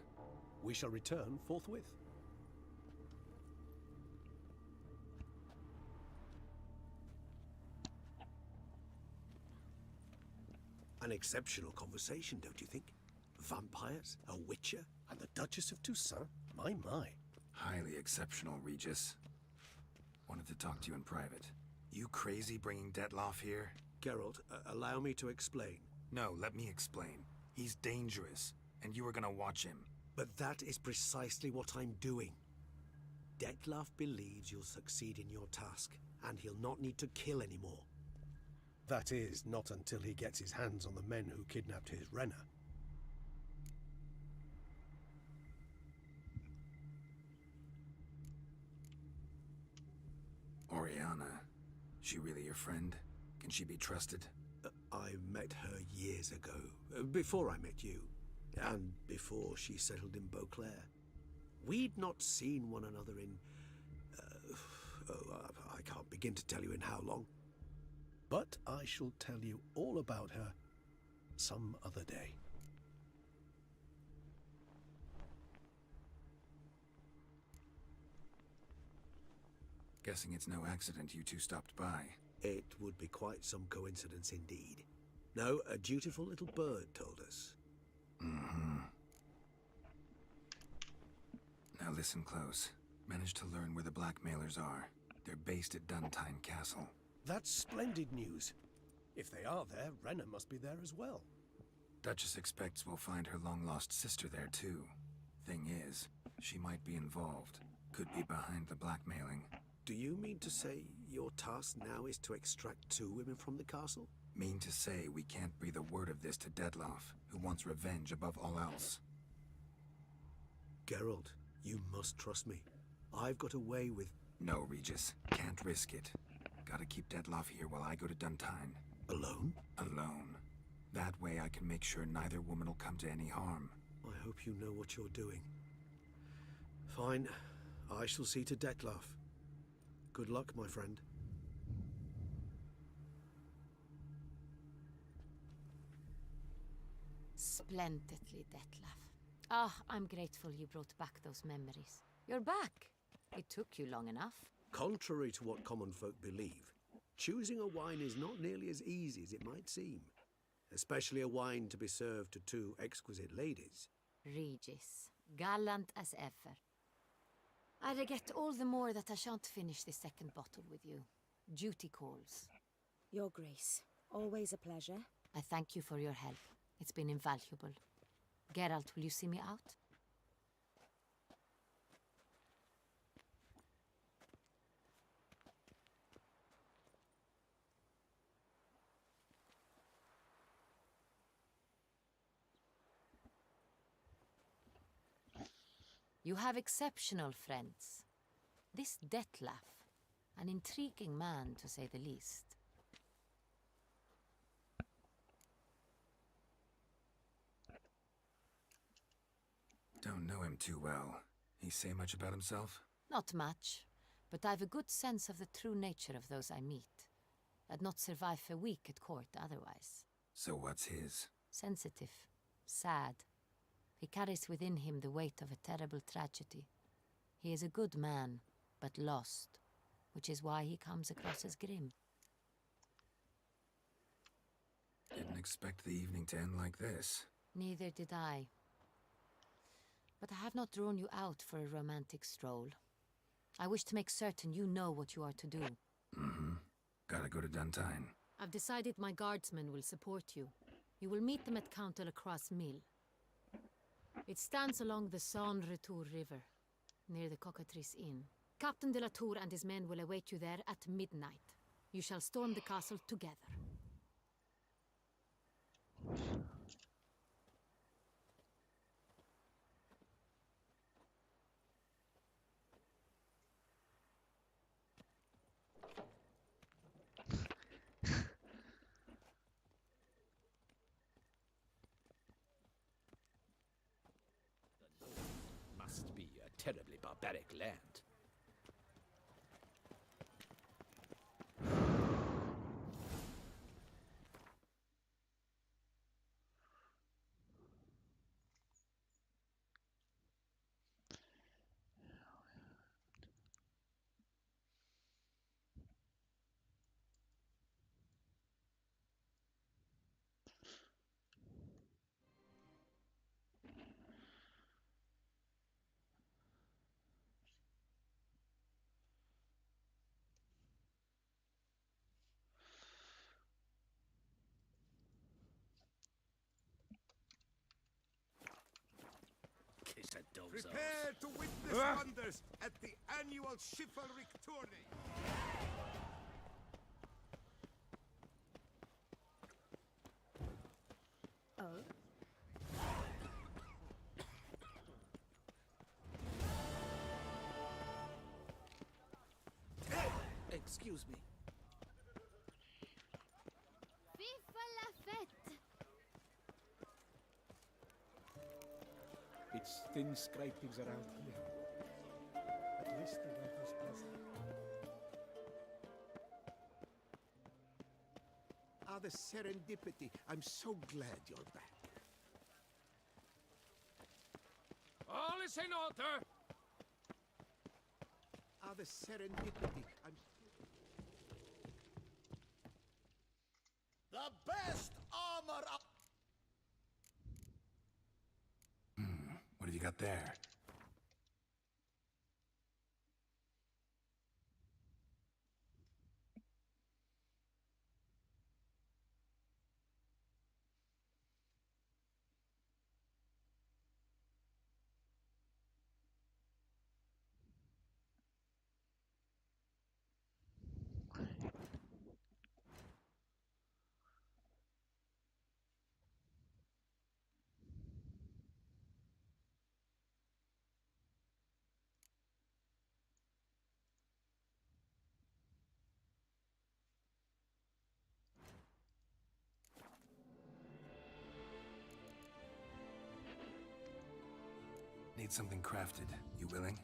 We shall return forthwith. An exceptional conversation, don't you think? Vampires, a witcher, and the Duchess of Toussaint? My. Highly exceptional, Regis. Wanted to talk to you in private. You crazy bringing Detlaf here? Geralt, allow me to explain. No, let me explain. He's dangerous, and you were gonna watch him. But that is precisely what I'm doing. Detlaf believes you'll succeed in your task, and he'll not need to kill anymore. That is, not until he gets his hands on the men who kidnapped his Renna. Oriana, she really your friend? Can she be trusted? I met her years ago, before I met you, and before she settled in Beauclair. We'd not seen one another in... I can't begin to tell you in how long. But I shall tell you all about her some other day. Guessing it's no accident you two stopped by. It would be quite some coincidence indeed. No, a dutiful little bird told us. Now listen close. Managed to learn where the blackmailers are. They're based at Duntine Castle. That's splendid news. If they are there, Renna must be there as well. Duchess expects we'll find her long-lost sister there too. Thing is, she might be involved. Could be behind the blackmailing. Do you mean to say your task now is to extract 2 women from the castle? Mean to say we can't breathe a word of this to Detlaf, who wants revenge above all else. Geralt, you must trust me. I've got a way with... No, Regis. Can't risk it. Gotta keep Detloff here while I go to Duntine. Alone? Alone. That way I can make sure neither woman will come to any harm. I hope you know what you're doing. Fine. I shall see to Detloff. Good luck, my friend. Splendidly, Detlaff. Ah, I'm grateful you brought back those memories. You're back. It took you long enough. Contrary to what common folk believe, choosing a wine is not nearly as easy as it might seem. Especially a wine to be served to two exquisite ladies. Regis, gallant as ever. I regret all the more that I shan't finish the second bottle with you. Duty calls. Your Grace, always a pleasure. I thank you for your help. It's been invaluable. Geralt, will you see me out? You have exceptional friends. This Detlaff, an intriguing man to say the least. Don't know him too well. He say much about himself? Not much, but I've a good sense of the true nature of those I meet. I'd not survive a week at court otherwise. So what's his? Sensitive, sad. He carries within him the weight of a terrible tragedy. He is a good man, but lost, which is why he comes across as grim. Didn't expect the evening to end like this. Neither did I. But I have not drawn you out for a romantic stroll. I wish to make certain you know what you are to do. Mm-hmm. Gotta go to Duntine. I've decided my guardsmen will support you. You will meet them at Count Delacroix' mill. It stands along the Saône-Retour River, near the Cockatrice Inn. Captain de la Tour and his men will await you there at midnight. You shall storm the castle together. Must be a terribly barbaric land. Prepare to witness wonders at the annual chivalric tourney. Excuse me. Viva la fête! It's thin scrapings around here. At least the weather's pleasant. Ah, the serendipity. I'm so glad you're back. All is in order! Ah, the serendipity. I'm... The best armor up! What have you got there? something crafted. You willing?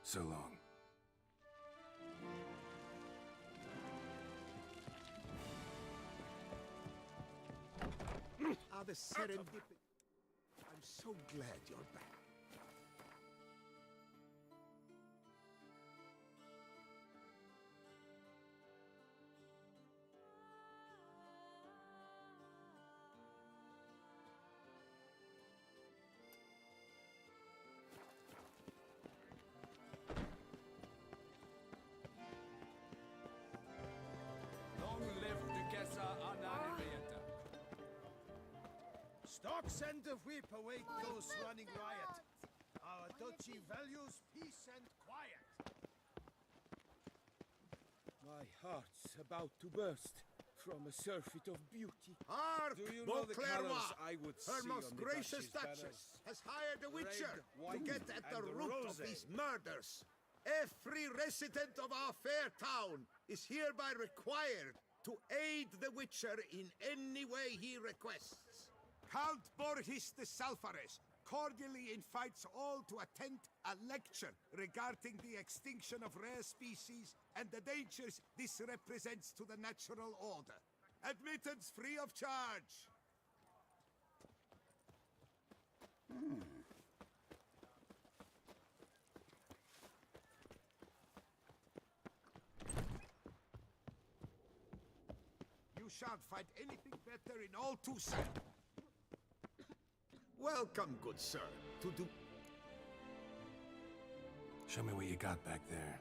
So long. Ah, the serendipity. I'm so glad you're back. Long live Duquesa Anarieta. Stock send the whip await those running riot. Our duchy values peace and quiet. My heart's about to burst from a surfeit of beauty. Hark, Do you know the Beauclerc! colours I would Her see most on the gracious Duchy's Duchess banners? has hired a witcher Red, to white, get at the and root of rosé. these murders. Every resident of our fair town is hereby required to aid the witcher in any way he requests. Count Borges de Salfares cordially invites all to attend a lecture regarding the extinction of rare species and the dangers this represents to the natural order. Admittance free of charge. You shan't find anything better in all Tucson. Welcome, good sir, to do. Show me what you got back there.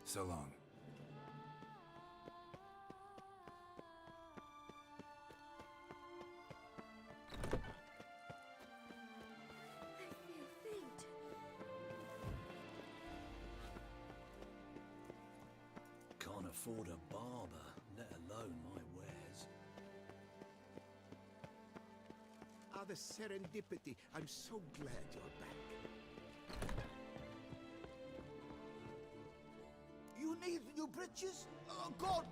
So long. I feel faint. Can't afford a barber, let alone my wares. Ah, the serendipity. I'm so glad you're back. You need new britches? Oh, God!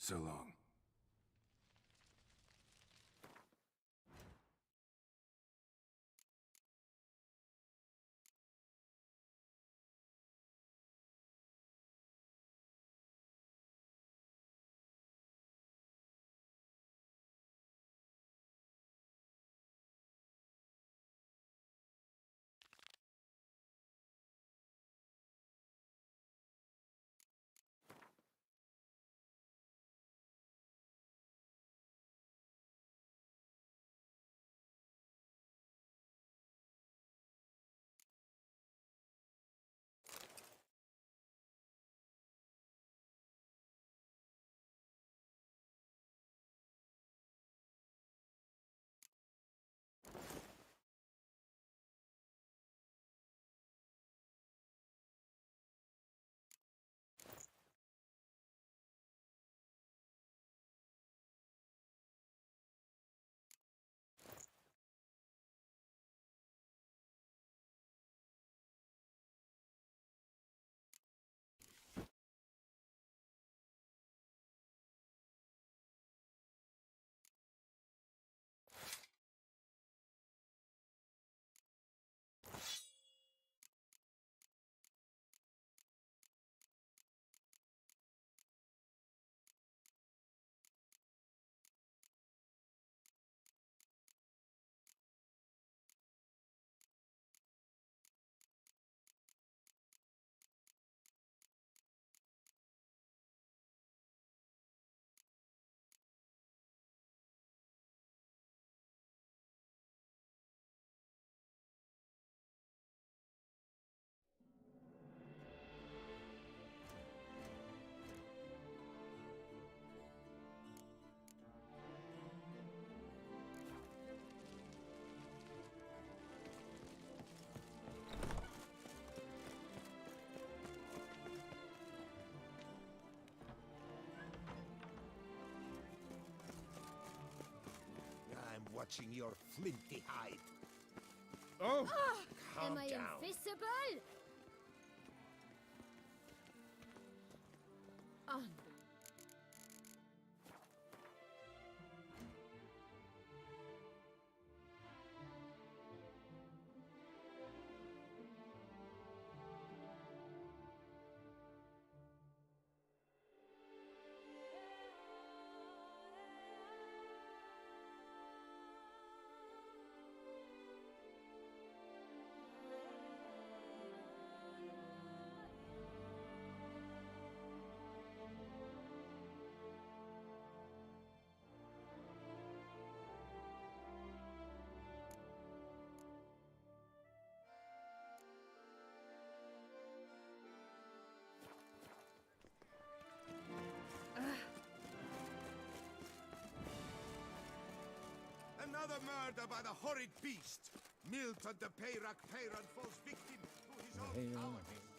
So long. I'm watching your flinty hide. Oh, calm Am I down. invisible? Oh, Another murder by the horrid beast. Milton the Peyrak Peyran falls victim to his own cowardice.